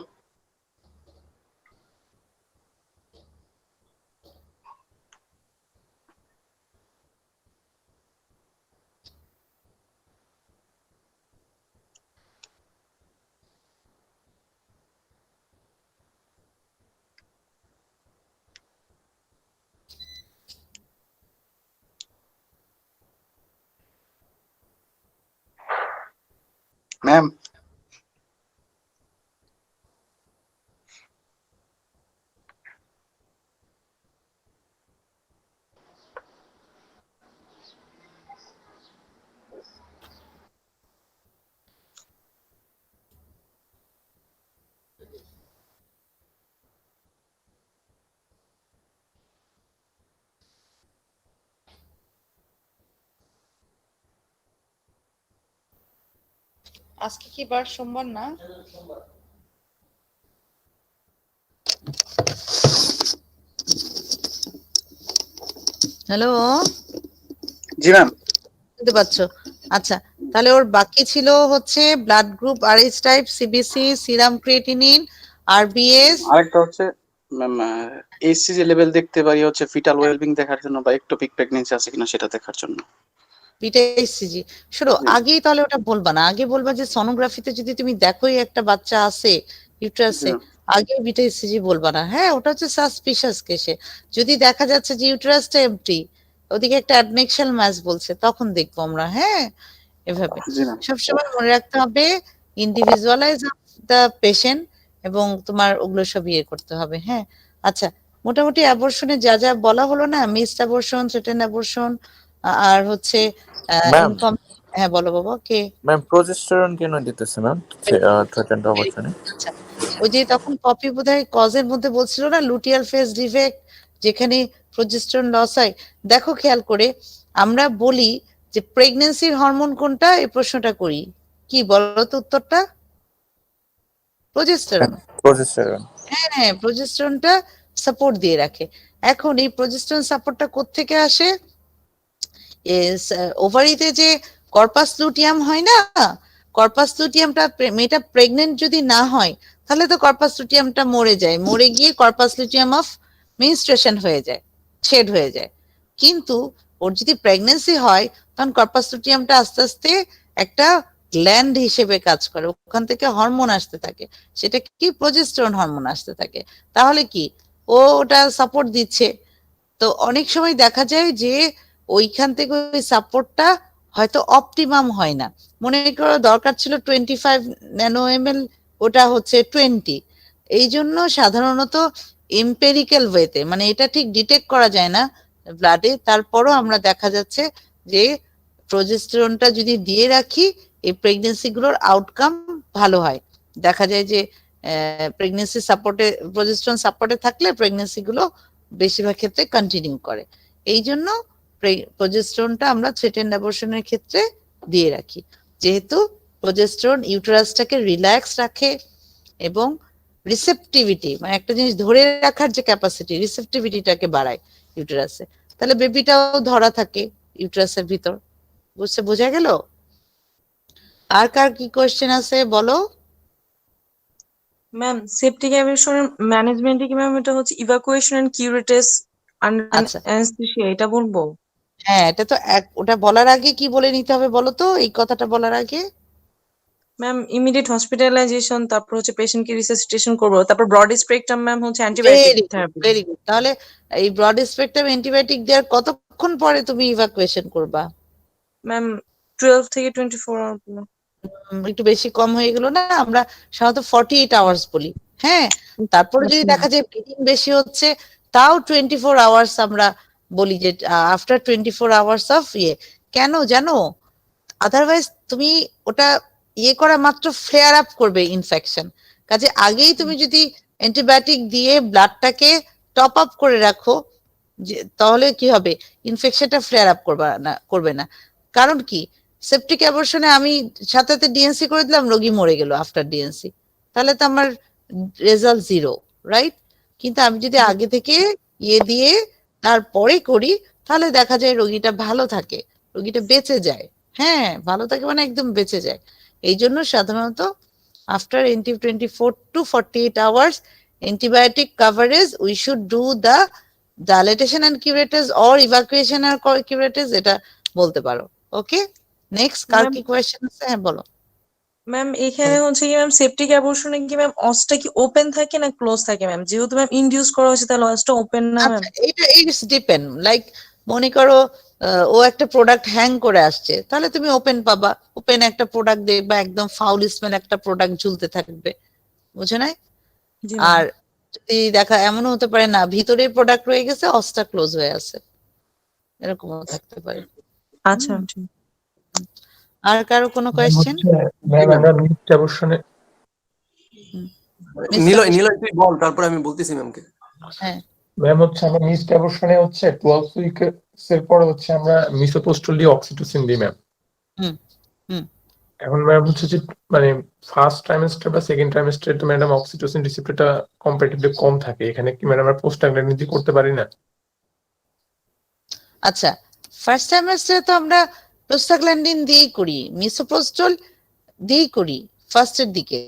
ম্যাম আজকে কি বার? সোমবার না? হ্যালো, জি ম্যাম। শুনতে পাচ্ছ? আচ্ছা, তাহলে ওর বাকি ছিল হচ্ছে blood group, Rh type, CBC, serum creatinine, RBS. আরেকটা হচ্ছে ম্যাম এইচসিজি লেভেল দেখতে পারি হচ্ছে ফিটাল ওয়েলবিং দেখার জন্য বা একটোপিক প্রেগন্যান্সি আছে কিনা সেটা দেখার জন্য। বিটা এসসিজি শোনো, আগেই তাহলে ওটা বলবা না, আগে বলবা যে সোনোগ্রাফিতে যদি তুমি দেখোই একটা বাচ্চা আছে ইউট্রাসে, আগে বিটা এসসিজি বলবা না। হ্যাঁ, ওটা হচ্ছে সাসপিশিয়াস কেসে। যদি দেখা যাচ্ছে যে ইউট্রাসটা এমটি, ওদিকে একটা অ্যাডনেক্সাল ম্যাস বলছে, তখন দেখবো আমরা। হ্যাঁ, এভাবে সবসময় মনে রাখতে হবে, ইন্ডিভিজুয়ালাইজ দ্য পেশেন্ট, এবং তোমার ওগুলো সব ইয়ে করতে হবে। হ্যাঁ, আচ্ছা, মোটামুটি অ্যাবর্শনে যা যা বলা হলো না, মিসড অ্যাবর্শন, থ্রেটেন অ্যাবর্শন, আর হচ্ছে ম্যাম হ্যাঁ বলো বাবা। কে ম্যাম প্রজেস্টেরন কেন দিতেছে ম্যাম থ্রেটেন্ড অবস্থানে? আচ্ছা, ওই যে তখন পপি বোধহয় কজের মধ্যে বলছিল না, লুটিয়াল ফেস ডিফেক্ট, যেখানে প্রজেস্টেরন লস হয়। দেখো খেয়াল করে, আমরা বলি যে প্রেগন্যান্সির হরমোন কোনটা, এই প্রশ্নটা করি, কি বলো তো উত্তরটা? প্রজেস্টেরন। প্রজেস্টেরন। হ্যাঁ হ্যাঁ, প্রজেস্টেরনটা সাপোর্ট দিয়ে রাখে। এখন এই প্রজেস্টেরন সাপোর্টটা কোত্থেকে আসে? ওভারিতে যে কর্পাস লুটিয়াম হয় না, কর্পাস লুটিয়ামটা মেয়েটা প্রেগনেন্ট যদি না হয়, তাহলে তো কর্পাস লুটিয়ামটা মরে যায়, মরে গিয়ে কর্পাস লুটিয়াম অফ মেনস্ট্রুয়েশন হয়ে যায়, ছেদ হয়ে যায়। কিন্তু ওর যদি প্রেগনেন্সি হয়, তখন কর্পাস লুটিয়ামটা আস্তে আস্তে একটা গ্ল্যান্ড হিসেবে কাজ করে, ওখান থেকে হরমোন আসতে থাকে, সেটা কি প্রজেস্টেরন হরমোন আসতে থাকে। তাহলে কি ও ওটা সাপোর্ট দিচ্ছে। তো অনেক সময় দেখা যায় যে ওইখান থেকে ওই সাপোর্টটা হয়তো অপটিমাম হয় না। মনে করো দরকার ছিল 25 ন্যানো এমএল, ওটা হচ্ছে 20। এই জন্য সাধারণত এম্পেরিক্যাল ওয়েতে, মানে এটা ঠিক ডিটেক্ট করা যায় না ব্লাডে, তারপরও আমরা দেখা যাচ্ছে যে প্রজেস্টেরনটা যদি দিয়ে রাখি, এই প্রেগনেন্সি গুলোর আউটকাম ভালো হয়। দেখা যায় যে প্রেগনেন্সি সাপোর্টে, প্রজেস্টেরন সাপোর্টে থাকলে প্রেগনেন্সি গুলো বেশিরভাগ ক্ষেত্রে কন্টিনিউ করে। এই জন্য প্রজেস্টেরনটা আমরা থ্রেটেন্ড অ্যাবর্শনের ক্ষেত্রে দিয়ে রাখি, যেহেতু প্রজেস্টেরন ইউটেরাসটাকে রিল্যাক্স রাখে এবং রিসেপটিভিটি, মানে একটা জিনিস ধরে রাখার যে ক্যাপাসিটি, রিসেপটিভিটিটাকে বাড়ায় ইউটেরাসে। তাহলে বেবিটাও ধরা থাকে ইউটেরাসের ভিতর। বোঝা গেল? আর কার কি কোয়েশ্চেন আছে বলো? ম্যাম সেপটিক অ্যাবর্শনের ম্যানেজমেন্টে কি ম্যাম এটা হচ্ছে ইভাকুয়েশন এন্ড কিউরেটিস আন্ডার অ্যানেস্থেসিয়া, এটা বলবো? হ্যাঁ, এটা তো ওটা বলার আগে কি বলে নিতে হবে বলো তো, এই কথাটা বলার আগে? ম্যাম ইমিডিয়েট হসপিটালাইজেশন, তারপর হচ্ছে পেশেন্টকে রিসাসিটেশন করবো, তারপর ব্রড স্পেকট্রাম ম্যাম হচ্ছে অ্যান্টিবায়োটিক থেরাপি। Very good. তাহলে এই ব্রড স্পেকট্রাম অ্যান্টিবায়োটিক দেওয়ার কতক্ষণ পরে তুমি ইভাকুয়েশন করবা? ম্যাম 12 থেকে 24 আওয়ার। একটু বেশি কম হয়ে গেল না? আমরা সাধারণত 48 আওয়ার্স বলি। হ্যাঁ, তারপরে যদি দেখা যায় ব্লিডিং বেশি হচ্ছে, তাও 24 আওয়ার্স আমরা বলি, যে আফটার 24 আওয়ার্স অফ ইয়ে। কেন জানো? আদারওয়াইজ তুমি ওটা ইয়ে করা মাত্র ফ্লেয়ার আপ করবে ইনফেকশন। কাজে আগেই তুমি যদি অ্যান্টিবায়োটিক দিয়ে ব্লাডটাকে টপ আপ করে রাখো, তাহলে কি হবে, ইনফেকশনটা ফ্লেয়ার আপ করবে না। কারণ কি, সেপটিক অ্যাবর্শনে আমি সাথে সাথে ডিএনসি করে দিলাম, রোগী মরে গেল আফটার ডিএনসি, তাহলে তো আমার রেজাল্ট জিরো, রাইট? কিন্তু আমি যদি আগে থেকে ইয়ে দিয়ে তারপরে করি, তাহলে দেখা যায় রোগীটা ভালো থাকে, রোগীটা বেঁচে যায়। হ্যাঁ, ভালো থাকে মানে একদম বেঁচে যায়। এই জন্য সাধারণত after 24 to 48 hours antibiotic coverage we should do the dilatation and curettage or evacuation আর কিউরেটিস, এটা বলতে পারো। ওকে, নেক্সট কার কি কোয়েশ্চেন আছে? হ্যাঁ বলো। ম্যাম এখানে হচ্ছে কি ম্যাম সেপটিক অ্যাবর্শনে কি ম্যাম অসটা কি ওপেন থাকে না ক্লোজ থাকে ম্যাম? যেহেতু ম্যাম ইনডিউস করা হয়েছে তাহলে অসটা ওপেন না ম্যাম? আচ্ছা, এটা ইটস ডিপেন্ড, লাইক মনে করো ও একটা প্রোডাক্ট হ্যাং করে আসছে, তাহলে তুমি ওপেন পাবা, ওপেন একটা প্রোডাক্ট দেখবা একদম ফাউল স্মেল একটা প্রোডাক্ট ঝুলতে থাকবে, বুঝে নাই? জি ম্যাম। আর যদি দেখা এমনও হতে পারে না ভিতরে প্রোডাক্ট রয়ে গেছে, অসটা ক্লোজ হয়ে আছে, এরকমও থাকতে পারে। আচ্ছা ম্যাম, ঠিক। আর কারো কোনো কোয়েশ্চেন? ম্যাম আমরা মিসড অ্যাবর্শনে নিলয় নিলয় তুই বল, তারপর আমি বলতেছি ম্যামকে। হ্যাঁ ম্যাম হচ্ছে আমরা মিসড অ্যাবর্শনে হচ্ছে 12 উইকস এর পরে হচ্ছে আমরা মিসোপোস্টল দিয়ে অক্সিটোসিন দিই ম্যাম। হুম হুম এখন ম্যাম হচ্ছে যে মানে ফার্স্ট ট্রাইমেস্টার বা সেকেন্ড ট্রাইমেস্টারে তো ম্যাডাম অক্সিটোসিন রিসেপ্টরটা কম্পারেটিভলি কম থাকে, এখানে কি ম্যাডাম আমরা প্রোস্টাগ্ল্যান্ডিন দিয়ে করতে পারি না? আচ্ছা, ফার্স্ট ট্রাইমেস্টারে তো আমরা প্রোস্টাগ্ল্যান্ডিন দিয়েই করি, মিসোপ্রোস্টল দিয়েই করি ফার্স্টের দিকে,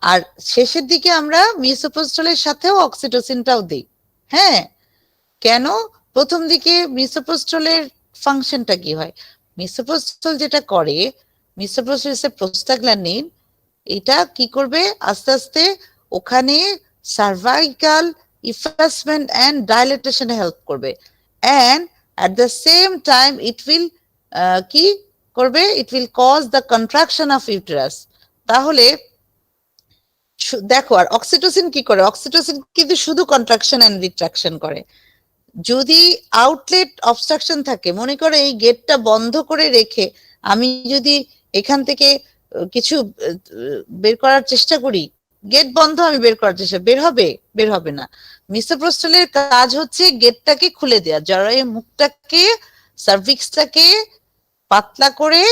আর শেষের দিকে আমরা মিসোপ্রোস্টলের সাথেও অক্সিটোসিনটাও দিই। হ্যাঁ, কেন? প্রথম দিকে মিসোপ্রোস্টলের ফাংশনটা কি হয়? মিসোপ্রোস্টল যেটা করে, মিসোপ্রোস্টল ইজ এ প্রোস্টাগ্ল্যান্ডিন, এটা কি করবে আস্তে আস্তে ওখানে সার্ভাইকাল ইফাসমেন্ট এন্ড ডাইলেটেশনে হেল্প করবে, and at the same time it will কি করবে, it will cause the contraction of uterus। তাহলে দেখো, আর অক্সিটোসিন কি করে? অক্সিটোসিন কিন্তু শুধু কন্ট্রাকশন এন্ড রিট্রাকশন করে। যদি আউটলেট অবস্ট্রাকশন থাকে, মনে করো এই গেটটা বন্ধ করে রেখে আমি যদি এখান থেকে কিছু বের করার চেষ্টা করি, গেট বন্ধ, আমি বের করার চেষ্টা, বের হবে না। মিসোপ্রোস্টলের কাজ হচ্ছে গেটটাকে খুলে দেওয়া, জরায়ু মুখটাকে, সার্ভিক্সটাকে পাতলা করে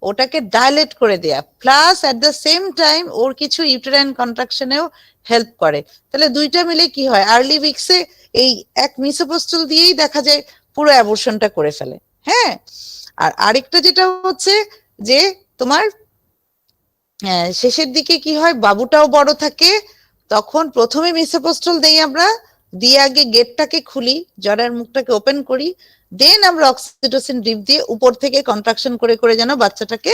ওটাকে ডাইলেট করে দেয়া, plus at the same time ওর কিছু ইউটেরাইন কন্ট্রাকশনেও হেল্প করে। তাহলে দুইটা মিলে কি হয়, আর্লি উইকসে এই এক মিসোপ্রোস্টল দিয়েই দেখা যায় পুরো অ্যাবর্শনটা করে ফেলে। হ্যাঁ, আর আরেকটা যেটা হচ্ছে যে তোমার শেষের দিকে কি হয়, বাবুটাও বড় থাকে, তখন প্রথমে মিসোপ্রোস্টল দেই আমরা, দিয়ে আগে গেটটাকে খুলি, জরার মুখটাকে ওপেন করি, দেন আমরা অক্সিটোসিন ড্রিপ দিয়ে উপর থেকে কন্ট্রাকশন করে করে যেন বাচ্চাটাকে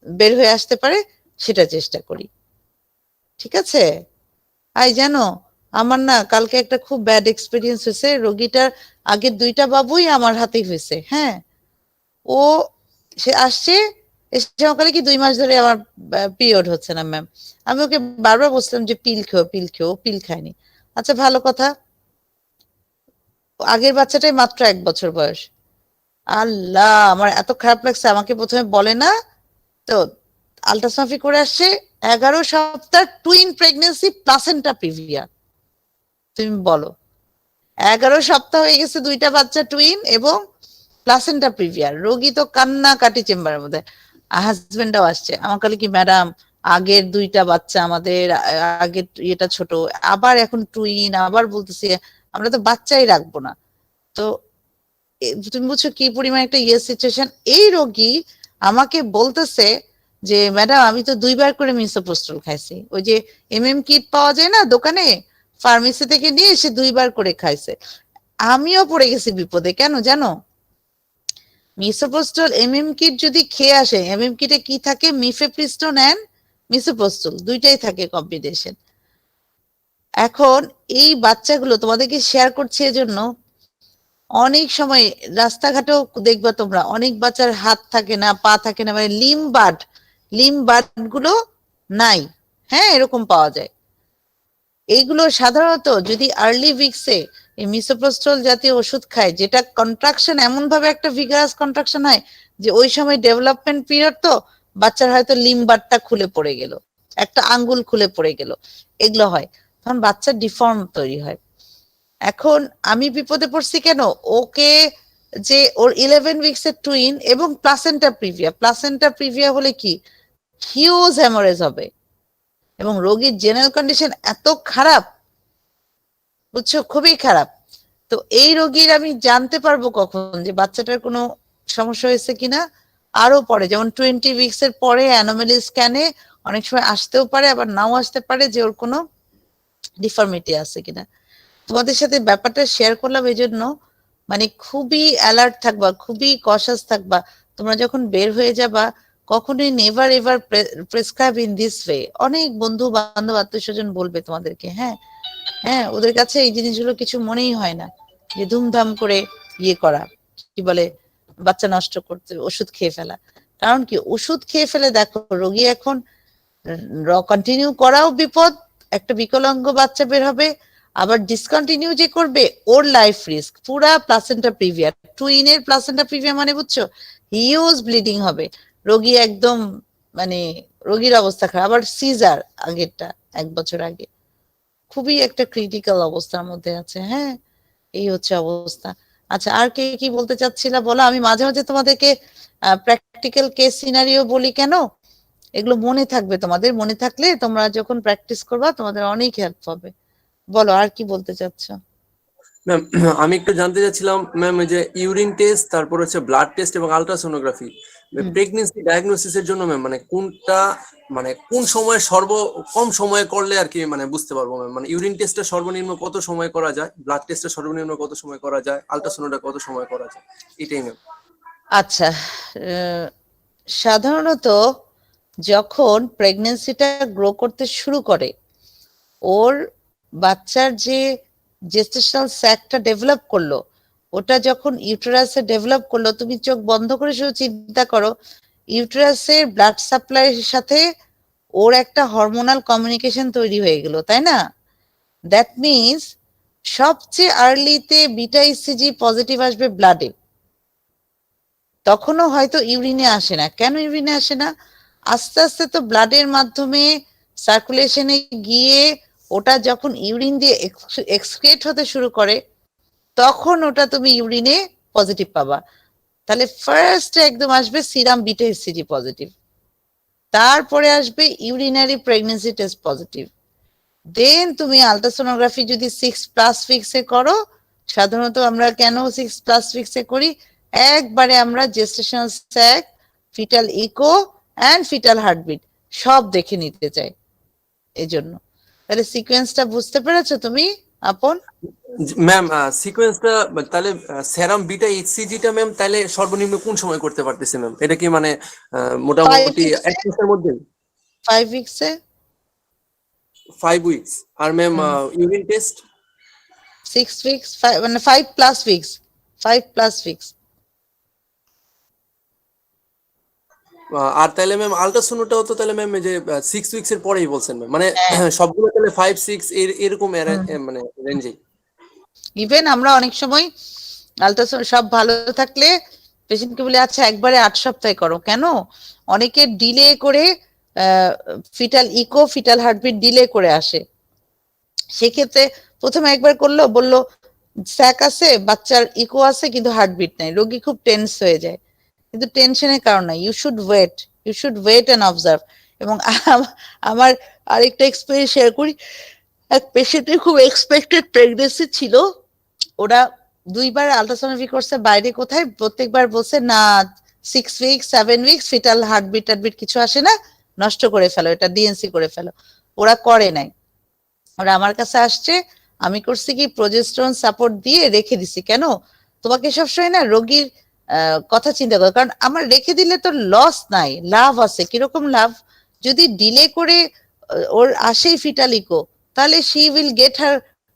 বের হয়ে আসতে পারে সেটা চেষ্টা করি। ঠিক আছে? জানো আমার না কালকে একটা খুব ব্যাড এক্সপিরিয়েন্স হয়েছে, রোগীটার আগের দুইটা বাবুই আমার হাতেই হয়েছে। হ্যাঁ, ও সে আসছে, এসে সকালে কি 2 মাস ধরে আমার পিরিয়ড হচ্ছে না ম্যাম। আমি ওকে বারবার বলছিলাম যে পিল খেও, পিল খায়নি। আচ্ছা ভালো কথা, আগের বাচ্চাটাই মাত্র 1 বছর বয়স। আল্লাহ, আমার এত খারাপ লাগছে, আমাকে প্রথমে বলে না তো, আল্ট্রাসোনোগ্রাফি করে আসছে 11 সপ্তাহ টুইন প্রেগন্যান্সি প্লাসেন্টা প্রিভিয়া। তুমি বলো, 11 সপ্তাহ হয়ে গেছে, দুইটা বাচ্চা টুইন এবং প্লাসেন্টা প্রিভিয়া। রোগী তো কান্না কাটি চেম্বারের মধ্যে, হাজবেন্ডও আসছে। আমার কালে কি ম্যাডাম আগের দুইটা বাচ্চা আমাদের, আগের এটা ছোট, আবার এখন টুইন, আবার বলতেছি আমরা তো বাচ্চাই রাখবো না। তো তুমি বুঝছো কি পরিমাণ একটা সিচুয়েশন। এই রোগী আমাকে বলতেছে যে ম্যাডাম আমি তো 2 বার করে মিসোপ্রোস্টল খাইছি, ওই যে কিট পাওয়া যায় না দোকানে, ফার্মেসি থেকে নিয়ে এসে 2 বার করে খাইছে। আমিও পড়ে গেছি বিপদে। কেন জানো? মিসোপ্রোস্টল কিট যদি খেয়ে আসে, কিটে কি থাকে, মিফেপ্রিস্টোন এন্ড মিসোপ্রোস্টল দুইটাই থাকে কম্বিনেশন। এখন এই বাচ্চাগুলো তোমাদেরকে শেয়ার করছি এজন্য, অনেক সময় রাস্তাঘাটেও দেখবা তোমরা অনেক বাচ্চার হাত থাকে না, পা থাকে না, মানে লিম্বার্ড গুলো নাই। হ্যাঁ, এরকম পাওয়া যায়। এইগুলো সাধারণত যদি আর্লি উইকসে এই মিসোপ্রোস্টল জাতীয় ওষুধ খায়, যেটা কন্ট্রাকশন এমন ভাবে একটা ভিগারাস কন্ট্রাকশন হয় যে ওই সময় ডেভেলপমেন্ট পিরিয়ড, তো বাচ্চার হয়তো লিম্বারটা খুলে পড়ে গেল, একটা আঙ্গুল খুলে পড়ে গেল, এগুলো হয়, তখন বাচ্চার ডিফর্ম তৈরি হয়। এখন আমি বিপদে পড়ছি কেন, ওকে যে ওর 11 উইকসের টুইন এবং প্লাসেন্টা প্রিভিয়া হলে কি হিউজ হ্যামারেজ হবে, এবং রোগীর জেনারেল কন্ডিশন এত খারাপ, বুঝছো, খুবই খারাপ। তো এই রোগীর আমি জানতে পারবো কখন যে বাচ্চাটার কোনো সমস্যা হয়েছে কিনা, আরো পরে, যেমন 20 উইকসের পরে অ্যানোমালি স্ক্যানে অনেক সময় আসতেও পারে, আবার নাও আসতে পারে যে ওর কোনো ডিফর্মিটি আছে কিনা। তোমাদের সাথে ব্যাপারটা শেয়ার করলাম এই জন্য, মানে খুবই অ্যালার্ট থাকবা, খুবই কশাস থাকবা। তোমরা যখন বের হয়ে যাবা কখনোই never ever prescribe in this way. অনেক বন্ধু বান্ধব আত্মীয় স্বজন বলবে তোমাদেরকে, হ্যাঁ হ্যাঁ, ওদের কাছে এই জিনিসগুলো কিছু মনেই হয় না যে ধুমধাম করে ইয়ে করা, কি বলে বাচ্চা নষ্ট করতে ওষুধ খেয়ে ফেলা। কারণ কি ওষুধ খেয়ে ফেলে দেখো রোগী এখন কন্টিনিউ করাও বিপদ, একটা বিকলাঙ্গ বাচ্চা বের হবে, আবার ডিসকন্টিনিউ যে করবে ওর লাইফ রিস্ক, পুরা প্লাসেন্টা প্রিভিয়া, টুইনের প্লাসেন্টা প্রিভিয়া মানে বুঝছো, হিউজ ব্লিডিং হবে, রোগী একদম মানে রোগীর অবস্থা খারাপ, আবার সিজার আগেরটা 1 বছর আগে, খুবই একটা ক্রিটিক্যাল অবস্থার মধ্যে আছে। হ্যাঁ, এই হচ্ছে অবস্থা। আচ্ছা, আর কে কি বলতে চাচ্ছিলা বলো। আমি মাঝে মাঝে তোমাদেরকে প্র্যাকটিক্যাল কেস সিনারিও বলি, কেন এগুলো মনে থাকবে, তোমাদের মনে থাকলে তোমরা যখন প্র্যাকটিস করবা তোমাদের অনেক হেল্প হবে। বলো আর কি বলতে চাচ্ছ। ম্যাম আমি একটু জানতে চাচ্ছিলাম ম্যাম, যে ইউরিন টেস্ট, তারপর হচ্ছে ব্লাড টেস্ট এবং আলট্রাসোনোগ্রাফি প্রেগন্যান্সি ডায়াগনোসিসের জন্য ম্যাম, মানে কোনটা, মানে কোন সময় কম সময়ে করলে আর কি মানে বুঝতে পারবো ম্যাম, মানে ইউরিন টেস্টটা সর্বনিম্ন কত সময় করা যায়, ব্লাড টেস্টটা সর্বনিম্ন কত সময় করা যায়, আলট্রাসোনোটা কত সময় করা যায়, এটাই ম্যাম। আচ্ছা, সাধারণত যখন প্রেগন্যান্সিটা গ্রো করতে শুরু করে, ওর বাচ্চার যে জেস্টেশনাল স্যাকটা ডেভেলপ করলো, ওটা যখন ইউটেরাসে ডেভেলপ করলো, তুমি চোখ বন্ধ করে শুধু চিন্তা করো, ইউটেরাসের ব্লাড সাপ্লাইয়ের সাথে ওর একটা হরমোনাল কমিউনিকেশন তৈরি হয়ে গেল, তাই না? দ্যাট মিনস সবচেয়ে আর্লিতে বিটা ইসিজি পজিটিভ আসবে ব্লাডে, তখনও হয়তো ইউরিনে আসে না। কেন ইউরিনে আসে না? আস্তে আস্তে তো ব্লাডের মাধ্যমে সার্কুলেশনে গিয়ে ওটা যখন ইউরিন দিয়ে এক্সক্রিয়েট হতে শুরু করে, তখন ওটা তুমি ইউরিনে পজিটিভ পাবা। তাহলে ফার্স্ট একদম আসবে সিরাম বিটা এসসিজি পজিটিভ, তারপরে আসবে ইউরিনারি প্রেগন্যান্সি টেস্ট পজিটিভ, দেন তুমি আলট্রাসোনোগ্রাফি যদি 6+ ফিক্সে করো, সাধারণত আমরা কেন 6+ ফিক্সে করি, একবারে আমরা gestational sac, fetal echo and fetal heartbeat সব দেখে নিতে চাই, এজন্য। তাহলে সিকোয়েন্সটা বুঝতে পেরেছো তুমি আপন? ম্যাম সিকোয়েন্সটা তাহলে সেরাম বিটা এইচসিজিটা ম্যাম তাহলে সর্বনিম্ন কোন সময় করতে পারতেছে ম্যাম? এটা কি মানে মোটামুটি 1 মাসের মধ্যে? 5 উইকসে। 5 উইকস। আর ম্যাম ইউরিন টেস্ট 6 উইকস, মানে 5+ উইকস, 5+ উইকস। আর তাহলে ম্যাম আলট্রাসোনোটাও তো তাহলে ম্যাম যে 6 উইকস এর পরেই বলছেন ম্যাম, মানে সবগুলো তাহলে 5-6 এরকম মানে রেঞ্জে। ইভেন আমরা অনেক সময় আলট্রাসাউন্ড সব ভালো থাকলে পেশেন্টকে বলে আচ্ছা একবারে 8 সপ্তাহে করো, কেন? অনেকে ডিলে করে fetal echo, fetal heartbeat delay করে আসে, সেক্ষেত্রে প্রথমে একবার করলো, বললো স্যাক আছে, বাচ্চার ইকো আছে কিন্তু হার্টবিট নাই, রোগী খুব টেন্স হয়ে যায়, কিন্তু টেনশনের কারণ নাই, you should wait and observe. এবং আমার আরেকটা এক্সপেরিয়েন্স শেয়ার করি, এক পেশেন্টের খুব এক্সপেক্টেড প্রেগনেন্সি ছিল, ওরা 2বার আলট্রাসোনোগ্রাফি করছে বাইরে কোথায়, প্রত্যেকবার বলছে না 6 উইকস 7 উইকস ফিটাল হার্টবিট টার্টবিট কিছু আসে না, নষ্ট করে ফেলো, এটা ডিএনসি করে ফেলো। ওরা করে নাই, ওরা আমার কাছে আসছে, আমি করছি কি প্রজেস্টেরন সাপোর্ট দিয়ে রেখে দিছি। কেন? তোমাকে সবসময় না রোগীর কথা চিন্তা করো, কারণ আমার রেখে দিলে তো লস নাই, লাভ আছে। কিরকম লাভ? যদি ডিলে করে ওর আসেই ফিটাল ইকো, তাহলে she will get her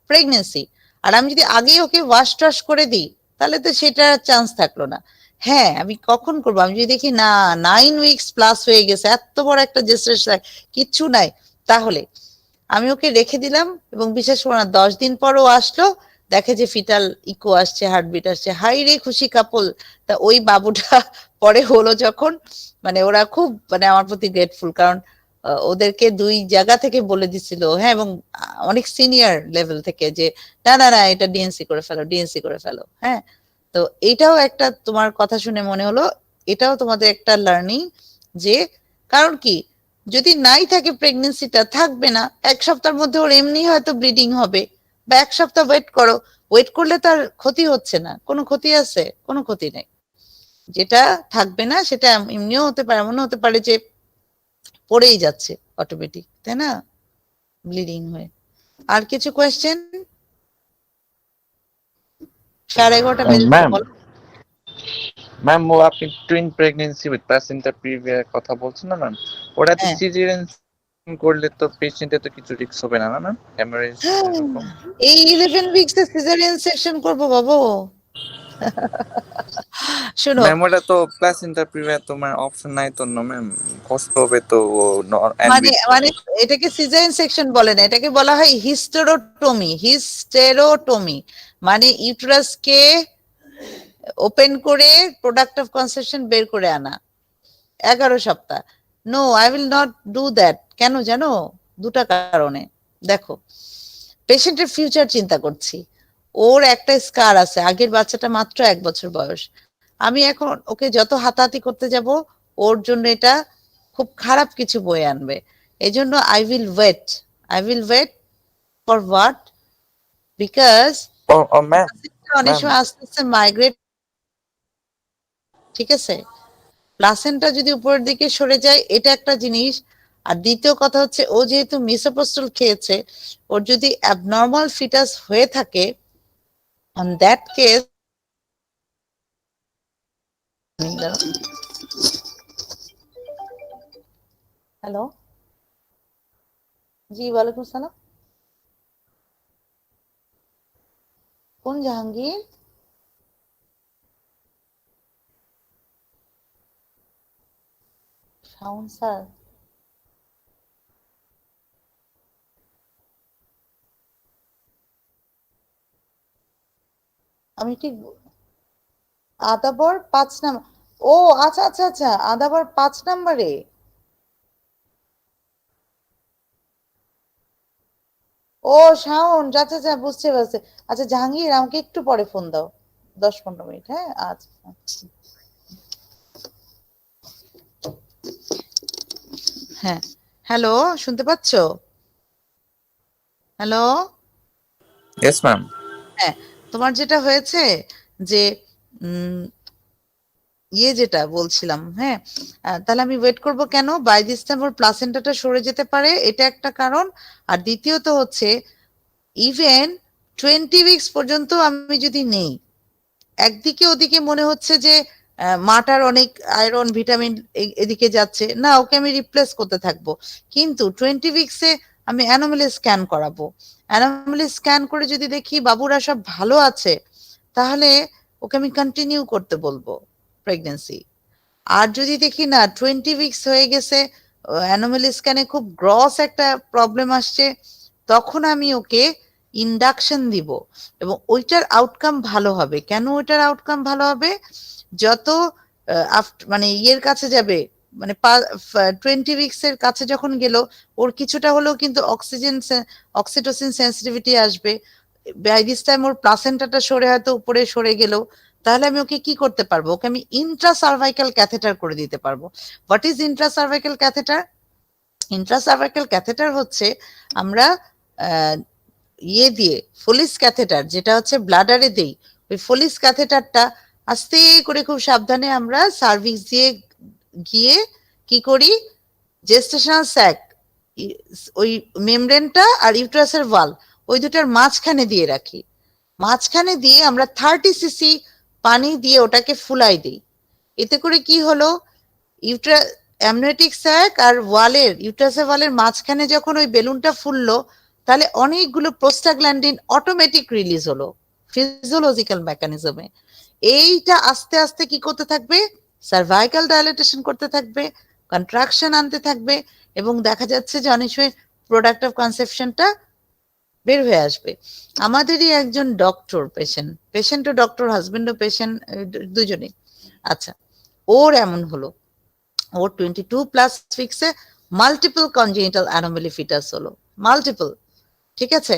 pregnancy. আর আমি যদি আগেই ওকে ওয়াশ টাশ করে দিই, তাহলে তো সেটা চান্স থাকলো না। হ্যাঁ, আমি কখন করবো? আমি যদি দেখি না 9 উইকস প্লাস হয়ে গেছে, এত বড় একটা জেস্টেশন, কিচ্ছু নাই, তাহলে আমি ওকে রেখে দিলাম, এবং বিশেষ করে 10 দিন পরও আসলো, দেখে যে ফিটাল ইকো আসছে, হার্টবিট আসছে, হাই রে খুশি কাপল। তা ওই বাবুটা পরে হলো যখন, মানে ওরা খুব মানে আমার প্রতি গ্রেটফুল, কারণ ওদেরকে 2 জায়গা থেকে বলে দিছিল, হ্যাঁ, এবং অনেক সিনিয়র লেভেল থেকে, যে না না না এটা ডিএনসি করে ফেলো, ডিএনসি করে ফেলো। হ্যাঁ, তো এটাও একটা, তোমার কথা শুনে মনে হলো এটাও তোমাদের একটা লার্নিং, যে কারণ কি যদি নাই থাকে প্রেগনেন্সিটা থাকবে না, 1 সপ্তাহের মধ্যে ওর এমনি হয়তো ব্লিডিং হবে, বা 1 সপ্তাহ ওয়েট করো, ওয়েট করলে তার ক্ষতি হচ্ছে না, কোনো ক্ষতি আছে? কোনো ক্ষতি নেই। যেটা থাকবে না সেটা এমনিও হতে পারে, এমনও হতে পারে যে পড়েই যাচ্ছে অটোমেটিক, তাই না, ব্লিডিং হয়ে। আর কিছু কোয়েশ্চেন? 11:30 বেজে ম্যাম, বলো। ম্যাম ও আপনি twin pregnancy with placenta previa কথা বলছেন না ম্যাম, ওটাতে সিজারিয়ান করলে তো পেশেন্টের তো কিছু রিস্ক হবে না ম্যাম? হ্যামারেজ এরকম? এই 11 উইকসে সিজারিয়ান সেকশন করবো বাবু? শোনো, ম্যাম ওটা তো প্লাসেন্টা প্রিভিয়া তোমার অপশন নাই তো না ম্যাম, কষ্ট হবে তো মানে অ্যাডমিট মানে এটাকে সিজারিয়ান সেকশন বলে না, এটাকে বলা হয় হিস্টেরোটমি। মানে ইউটেরাসকে ওপেন করে প্রোডাক্ট অফ কনসেপশন বের করে আনা 11 সপ্তাহ। No, I will not do that. কেন জানো? দুটা কারণে। দেখো, পেশেন্টের ফিউচার চিন্তা করছি। ওর একটা স্কার আছে, আগের বাচ্চাটা মাত্র 1 বছর বয়স। আমি এখন ওকে যত হাতাহাতি করতে যাব, ওর জন্য এটা খুব খারাপ কিছু বয়ে আনবে। এই জন্য I will wait for what? Because ও ম্যাম অনেক ম্যাম সময় আস্তে আস্তে মাইগ্রেট, ঠিক আছে? প্লাসেন্টা যদি উপরের দিকে সরে যায়, এটা একটা জিনিস। আর দ্বিতীয় কথা হচ্ছে, ও যেহেতু মিসোপ্রোস্টল খেয়েছে, ওর যদি অ্যাবনর্মাল ফিটাস হয়ে থাকে, অন দ্যাট কেস, হ্যালো, জি ওয়ালাইকুম সালাম, কোন জাহাঙ্গীর? শাওন স্যার? আমি ঠিক আদাবর 5 নাম্বার। ও আচ্ছা আচ্ছা আচ্ছা, আদাবর 5 নাম্বারে। ও শাওন, আচ্ছা আচ্ছা, বুঝতে পারছি। আচ্ছা জাহাঙ্গীর, আমাকে একটু পরে ফোন দাও, 10-15 মিনিট। হ্যাঁ, আচ্ছা। হ্যাঁ, হ্যালো, শুনতে পাচ্ছো? হ্যালো। Yes ma'am. হ্যাঁ, তোমার যেটা হয়েছে যে যেটা বলছিলাম, হ্যাঁ, তাহলে আমি ওয়েট করব কেন? বাই দিস টাইম ওর প্লাসেন্টাটা সরে যেতে পারে, এটা একটা কারণ। আর দ্বিতীয়ত হচ্ছে, ইভেন 20 উইকস পর্যন্ত আমি যদি নেই, একদিকে ওদিকে মনে হচ্ছে যে মাটার অনেক আয়রন ভিটামিন এদিকে যাচ্ছে না, ওকে আমি রিপ্লেস করতে থাকবো। কিন্তু 20 উইকসে আমি অ্যানোমালি স্ক্যান করাবো। অ্যানোমালি স্ক্যান করে যদি দেখি বাবুরা সব ভালো আছে, তাহলে ওকে আমি কন্টিনিউ করতে বলবো প্রেগনেন্সি। আর যদি দেখি না 20 উইকস হয়ে গেছে, অ্যানোমালি স্ক্যানে খুব গ্রস একটা প্রবলেম আসছে, তখন আমি ওকে ইন্ডাকশন দিব। এবং ওইটার আউটকাম ভালো হবে। কেন ওইটার আউটকাম ভালো হবে? যত মানে ইয়ের কাছে যাবে, মানে 20 উইকস এর কাছে যখন গেল, ওর কিছুটা হলেও কিন্তু অক্সিটোসিন সেন্সিটিভিটি আসবে। বাই দিস টাইম ওর প্লাসেন্টাটা সরে হয়তো উপরে সরে গেল, তাহলে আমি ওকে কি করতে পারবো? ওকে আমি ইন্ট্রাসার্ভাইকাল ক্যাথেটার করে দিতে পারবো। What is intracervical catheter? Intracervical catheter হচ্ছে, আমরা দিয়ে ফোলিস ক্যাথেটার, যেটা হচ্ছে ব্লাডারে দেই, ওই ফোলিস ক্যাথেটারটা আস্তে করে খুব সাবধানে আমরা সার্ভিক্স দিয়ে গিয়ে কি করি, জেস্টেশনাল স্যাক, ওই মেমব্রেনটা আর ইউটেরাসের ওয়াল, ওই দুটার মাঝখানে দিয়ে রাখি। মাঝখানে দিয়ে আমরা 30 সিসি পানি দিয়ে ওটাকে ফুলাই দিই। এতে করে কি হলো, অ্যামনিওটিক স্যাক আর ইউটেরাসের ওয়ালের মাঝখানে যখন ওই বেলুনটা ফুললো, তাহলে অনেকগুলো প্রোস্টাগ্ল্যান্ডিন অটোমেটিক রিলিজ হলো ফিজিওলজিক্যাল মেকানিজমে। এইটা আস্তে আস্তে কি করতে থাকবে? সার্ভাইকাল ডায়ালেটেশন করতে থাকবে, কন্ট্রাকশন আনতে থাকবে, এবং দেখা যাচ্ছে যে অনেক সময় প্রোডাক্ট অফ কনসেপশনটা বের হয়ে আসবে। আমাদেরই একজন ডক্টর, পেশেন্টও ডক্টর, হাজবেন্ডও পেশেন্ট, দুজনেই। আচ্ছা, ওর এমন হলো, ওর 22+ উইকসে মাল্টিপল কনজেনিটাল অ্যানোমালি ফিটাস হলো, মাল্টিপল। ঠিক আছে,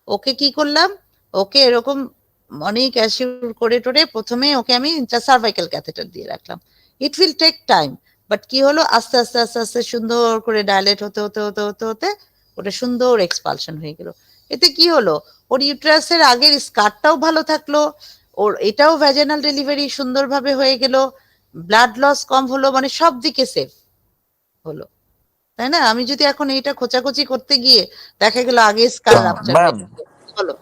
ওকে কি করলাম? ওকে এরকম অনেক অ্যাসিউর করে টোরে প্রথমে ওকে আমি ইন্ট্রাসার্ভাইকাল ক্যাথেটার দিয়ে রাখলাম। It will take time, but কি হলো, আস্তে আস্তে আস্তে আস্তে সুন্দর করে ডায়ালেট হতে হতে হতে হতে হতে ওটা সুন্দর এক্সপালশন হয়ে গেল। এতে কি হলো, ওর ইউটেরাসের আগের স্কারটাও ভালো থাকলো, ওর এটাও ভ্যাজাইনাল ডেলিভারি সুন্দরভাবে হয়ে গেল, ব্লাড লস কম হলো, মানে সব দিকে সেফ হলো, তাই না? আমি যদি এখন এইটা খোঁচাখুচি করতে গিয়ে দেখা গেল আগে স্কার রাপচার ম্যাম হলো।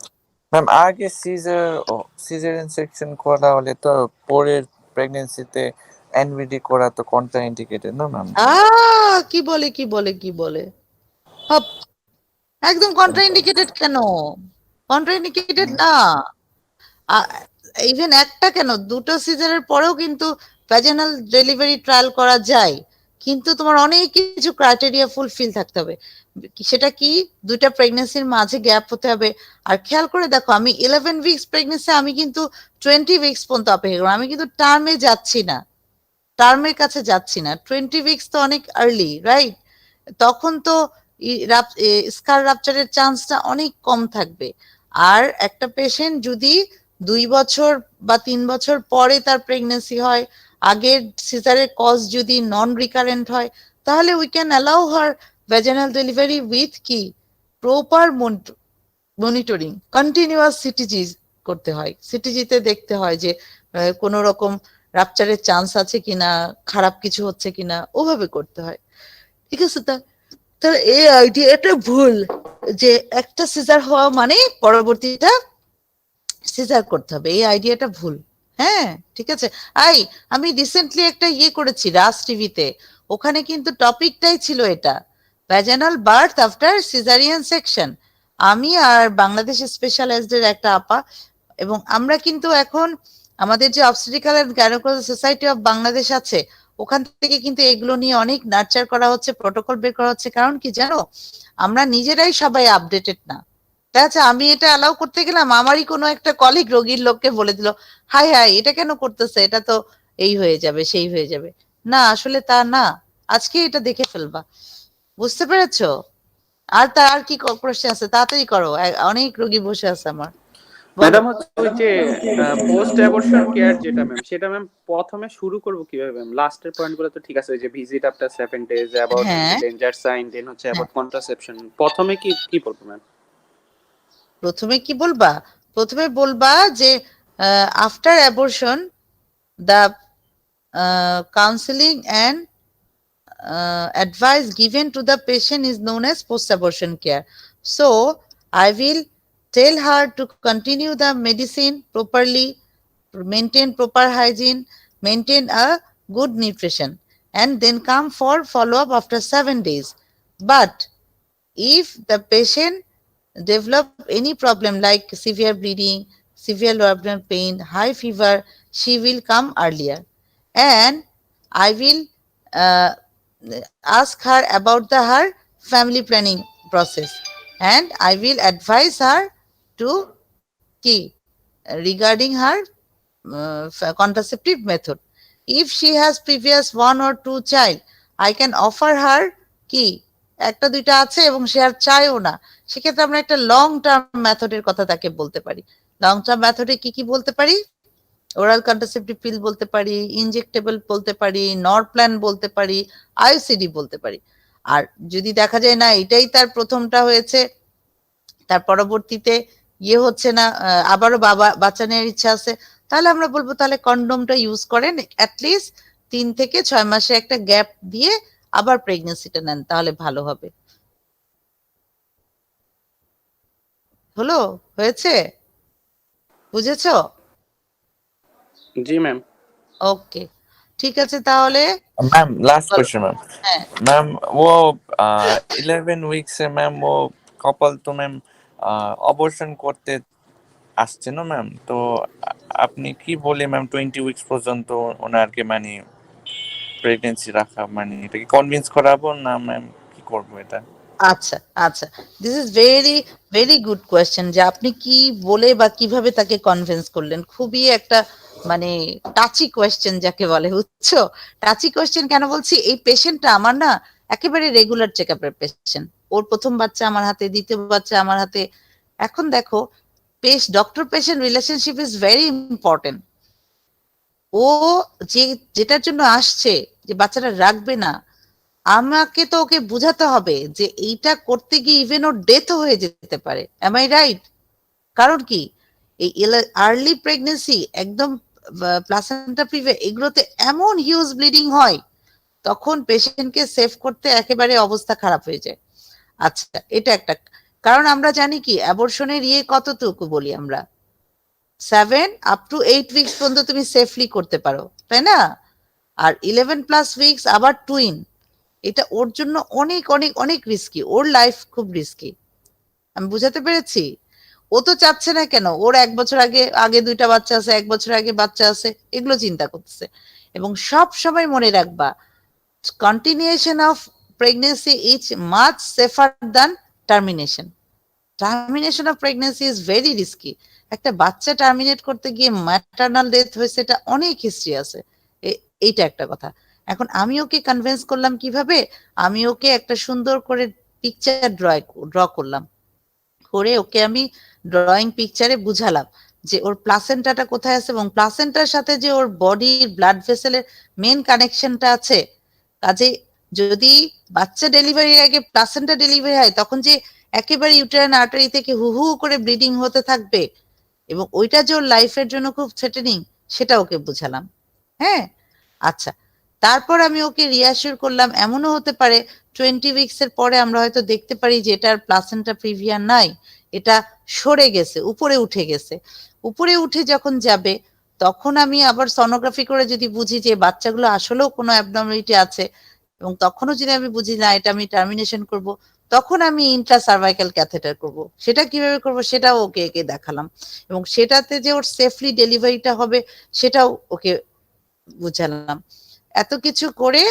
ম্যাম আগে সিজারিয়ান সেকশন করা হলে তো পরের প্রেগন্যান্সিতে এনভিডি করা তো কন্ট্রা ইন্ডিকেটেড না ম্যাম? কি বলে কি বলে কি বলে, হপ, একদম কন্ট্রা ইন্ডিকেটেড। কেন কন্ট্রা ইন্ডিকেটেড না? ইভেন একটা কেন, দুটো সিজারের পরেও কিন্তু ভ্যাজিনাল ডেলিভারি ট্রায়াল করা যায়, কিন্তু তোমার অনেক কিছু ক্রাইটেরিয়া ফুলফিল থাকতে হবে। সেটা কি, দুইটা প্রেগনেন্সির মাঝে গ্যাপ হতে হবে। আর খেয়াল করে দেখো, আমি 11 উইকস প্রেগনেন্সি, আমি কিন্তু 20 উইকস পর্যন্ত অপেক্ষা করলাম, আমি কিন্তু টার্মে যাচ্ছি না, টার্মের কাছে যাচ্ছি না। 20 উইকস তো অনেক আর্লি, রাইট? তখন তো স্কার রাপচারের চান্সটা অনেক কম থাকবে। আর একটা পেশেন্ট যদি 2 বছর বা 3 বছর পরে তার প্রেগনেন্সি হয়, আগের সিজারের কজ যদি নন রিকারেন্ট হয়, তাহলে we can allow her vaginal delivery with কি প্রপার মনিটরিং, কন্টিনিউয়াস সিটিজি করতে হয়। সিটিজিতে দেখতে হয় যে কোনো রকম রাপচারের চান্স আছে কিনা, খারাপ কিছু হচ্ছে কিনা, ওভাবে করতে হয়। ঠিক আছে? তার এই আইডিয়াটা ভুল যে একটা সিজার হওয়া মানে পরবর্তীটা সিজার করতে হবে, এই আইডিয়াটা ভুল। হ্যাঁ, ঠিক আছে। আমি রিসেন্টলি একটা করেছি রাজ টিভিতে, ওখানে কিন্তু টপিকটাই ছিল এটা, vaginal birth after caesarean section. আমি আর বাংলাদেশ স্পেশালাইজড এর একটা আপা, এবং আমরা কিন্তু এখন আমাদের যে obstetrical and gynaecology society of Bangladesh আছে, ওখান থেকে কিন্তু এগুলো নিয়ে অনেক নার্চার করা হচ্ছে, প্রটোকল বের করা হচ্ছে। কারণ কি জানো, আমরা নিজেরাই সবাই আপডেটেড না। আচ্ছা, আমি এটা অ্যালাউ করতে গেলাম, আমারই কোনো একটা কলিগ রোগীর লোককে বলে দিল, হাই হাই এটা কেন করতেছে, এটা তো এই হয়ে যাবে সেই হয়ে যাবে। না, আসলে তা না, আজকে এটা দেখে ফেলবা। বুঝতে পেরেছো? আর কি কোশ্চেন আছে? তাড়াতাড়ি করো, অনেক রোগী বসে আছে আমার। ম্যাডাম হচ্ছে ওই যে পোস্ট অ্যাবর্শন কেয়ার যেটা ম্যাম, সেটা ম্যাম প্রথমে শুরু করব কিভাবে ম্যাম? লাস্টের পয়েন্টগুলো তো ঠিক আছে, ওই যে visit after 7 days, about danger sign, then হচ্ছে অ্যাবাউট কন্ট্রাসেপশন, প্রথমে কি বলবো ম্যাম? প্রথমে কি বলবা? প্রথমে বলবা যে after abortion the counselling and advice given to the patient is known as post-abortion care. So, I will tell her to continue the medicine properly, maintain proper hygiene, maintain a good nutrition, and then come for follow-up after 7 days. But if the patient develop any problem like severe bleeding, severe lower abdominal pain, high fever, she will come earlier. And I will ask her about her family planning process, and I will advise her to key regarding her contraceptive method. If she has previous 1 or 2 child, I can offer her কি একটা দুইটা আছে এবং সে আর চায়ও না, সেক্ষেত্রে আমরা একটা long term মেথডের কথা তাকে বলতে পারি। লং টার্ম মেথডে কি বলতে পারি? ওরাল কন্ট্রাসেপটিভ পিল বলতে পারি, ইনজেক্টেবল বলতে পারি, নরপ্ল্যান বলতে পারি, আইসিডি বলতে পারি। আর যদি দেখা যায় না এটাই তার প্রথমটা হয়েছে, তার পরবর্তীতে হচ্ছে না, আবারও বাচ্চা নেওয়ার ইচ্ছা আছে, তাহলে আমরা বলবো তাহলে কন্ডোমটা ইউজ করেন, অ্যাটলিস্ট 3 থেকে 6 মাসে একটা গ্যাপ দিয়ে আবার প্রেগনেন্সিটা নেন, তাহলে ভালো হবে। হলো? হয়েছে? বুঝেছো? জি ম্যাম। ওকে, ঠিক আছে তাহলে। Ma'am last question ma'am. হ্যাঁ, मैम वो 11 वीक से मैम वो कपल तो मैम অবর্শন করতে আসছে না ম্যাম, তো আপনি কি বলে ম্যাম 20 উইকস পর্যন্ত ওনারকে মানে প্রেগন্যান্সি রাখা, মানে এটা কি কনভিন্স করাবো না ম্যাম, কি করব এটা? আচ্ছা আচ্ছা, this is very very good question, যে আপনি কি বলে বা কিভাবে তাকে কনভিন্স করলেন। খুবই একটা মানে টাচি কোয়েশ্চেন যাকে বলে, বুঝছো? টাচি কোয়েশ্চেন কেন বলছি, এই পেশেন্টটা আমার না একেবারে রেগুলার চেকআপের পেশেন্ট। ওর প্রথম বাচ্চা আমার হাতে, দ্বিতীয় বাচ্চা আমার হাতে। এখন দেখো, doctor patient relationship is very important. ও যেটার জন্য আসছে, যে বাচ্চাটা রাখবে না, আমাকে তো ওকে বুঝাতে হবে যে এইটা করতে গিয়ে ইভেন ওর ডেথও হয়ে যেতে পারে। Am I right? কারণ কি, এই আর্লি প্রেগনেন্সি একদম প্লাসেন্টা প্রিভে, এগুলোতে এমন হিউজ ব্লিডিং হয়, তখন পেশেন্টকে সেভ করতে একেবারে অবস্থা খারাপ হয়ে যায়। আচ্ছা, এটা একটা কারণ। আমরা জানি কি অ্যাবর্শনের কতটুকু বলি আমরা, 7 up to 8 উইকস পর্যন্ত তুমি সেফলি করতে পারো, তাই না? আর 11+ উইকস আবার টুইন, এটা ওর জন্য অনেক অনেক অনেক রিস্কি, ওর লাইফ খুব রিস্কি। আমি বুঝাতে পেরেছি? ও তো চাচ্ছে না কেন, ওর 1 বছর আগে আগে 2টা বাচ্চা আছে, 1 বছর আগে বাচ্চা আছে, এগুলো চিন্তা করতেছে। এবং সব সময় মনে রাখবা, continuation of pregnancy is much safer than termination. Termination of pregnancy is very risky. একটা বাচ্চা টার্মিনেট করতে গিয়ে ম্যাটারনাল ডেথ হয়েছে, এটা অনেক হিস্ট্রি আছে। এইটা একটা কথা। এখন আমি ওকে কনভিন্স করলাম কিভাবে, আমি ওকে একটা সুন্দর করে পিকচার ড্র করলাম, করে ওকে আমি ড্রয়িং পিকচারে বুঝালাম যে ওর প্লাসেন্টাটা কোথায় আছে, এবং প্লাসেন্টার সাথে যে ওর বডির ব্লাড ভেসেলের মেন কানেকশনটা আছে। কাজে যদি বাচ্চা ডেলিভারির আগে প্লাসেন্টা ডেলিভারি হয়, তখন যে একেবারে ইউটেরাইন আর্টারি থেকে হু হু করে ব্লিডিং হতে থাকবে, এবং ওইটা যে ওর লাইফের জন্য খুব থ্রেটেনিং, সেটা ওকে বুঝালাম। হ্যাঁ, আচ্ছা, তারপর আমি ওকে রিঅ্যাসিওর করলাম এমনও হতে পারে 20 উইকস এর পরে আমরা হয়তো দেখতে পারি যে এটার প্লাসেন্টা প্রিভিয়া নাই, এটা সরে গেছে, উপরে উঠে গেছে। উপরে উঠে যখন যাবে, তখন আমি আবার সোনোগ্রাফি করে যদি বুঝি যে বাচ্চাগুলো আসলেও কোনো অ্যাবনর্মালিটি আছে, এবং তখনও যদি আমি বুঝি না এটা আমি টার্মিনেশন করব, তখন আমি ইন্ট্রাসার্ভাইকাল ক্যাথেটার করব। সেটা কিভাবে করব সেটাও ওকে একে দেখালাম, এবং সেটাতে যে ওর সেফলি ডেলিভারিটা হবে সেটাও ওকে বুঝালাম। এত কিছু করে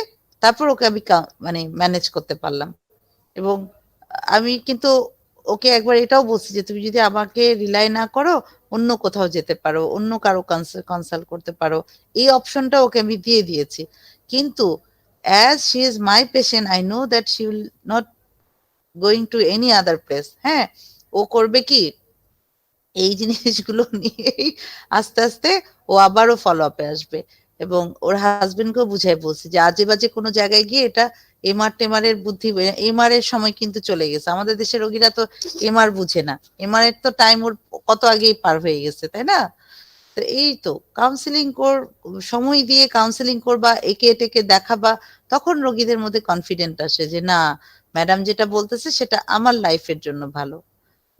তারপর ওকে আমি মানে ম্যানেজ করতে পারলাম। এবং আমি কিন্তু ওকে একবার এটাও বলছি যে তুমি যদি আমাকে রিলাই না করো, অন্য কোথাও যেতে পারো, অন্য কারো কনসাল্ট করতে পারো, এই অপশনটা ওকে আমি দিয়ে দিয়েছি। কিন্তু as she is my patient, I know that she will not going to any other place. হ্যাঁ, ও করবে কি, এই জিনিসগুলো নিয়েই আস্তে আস্তে ও আবারও ফলো আপে আসবে। এবং ওর হাজবেন্ডকেও বুঝাই বলছি যে আজে বাজে কোনো জায়গায় গিয়ে এটা এমআর টেমারের বুদ্ধি, এমআর এর সময় কিন্তু চলে গেছে। আমাদের দেশের রোগীরা তো এমআর বুঝে না, এমআর এর তো টাইম ওর কত আগেই পার হয়ে গেছে, তাই না? তো এই তো কাউন্সিলিং সময় দিয়ে কাউন্সিলিং করবা, একে এটাকে দেখাবা, তখন রোগীদের মধ্যে কনফিডেন্ট আসে যে না, ম্যাডাম যেটা বলতেছে সেটা আমার লাইফের জন্য ভালো।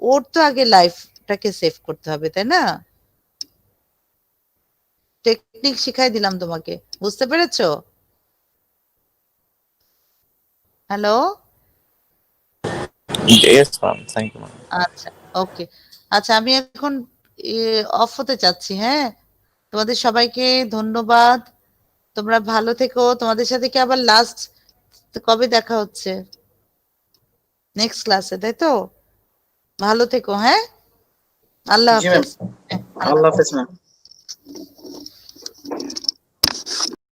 ওর তো আগে লাইফটাকে সেভ করতে হবে, তাই না? টেকনিক শিখাই দিলাম তোমাকে, বুঝতে পেরেছো? Hello, Yes, ma'am. Thank you, ma'am. আচ্ছা, ওকে, আচ্ছা, আমি এখন অফ হতে চাচ্ছি। হ্যাঁ, তোমাদের সবাইকে ধন্যবাদ, তোমরা ভালো থেকো। তোমাদের সাথে কি আবার লাস্ট কবে দেখা হচ্ছে? নেক্সট ক্লাসে, তাই তো? ভালো থেকো। হ্যাঁ, আল্লাহ জি ম্যাম, হাফেজ। হ্যাঁ, আল্লাহ হাফেজ ম্যাম।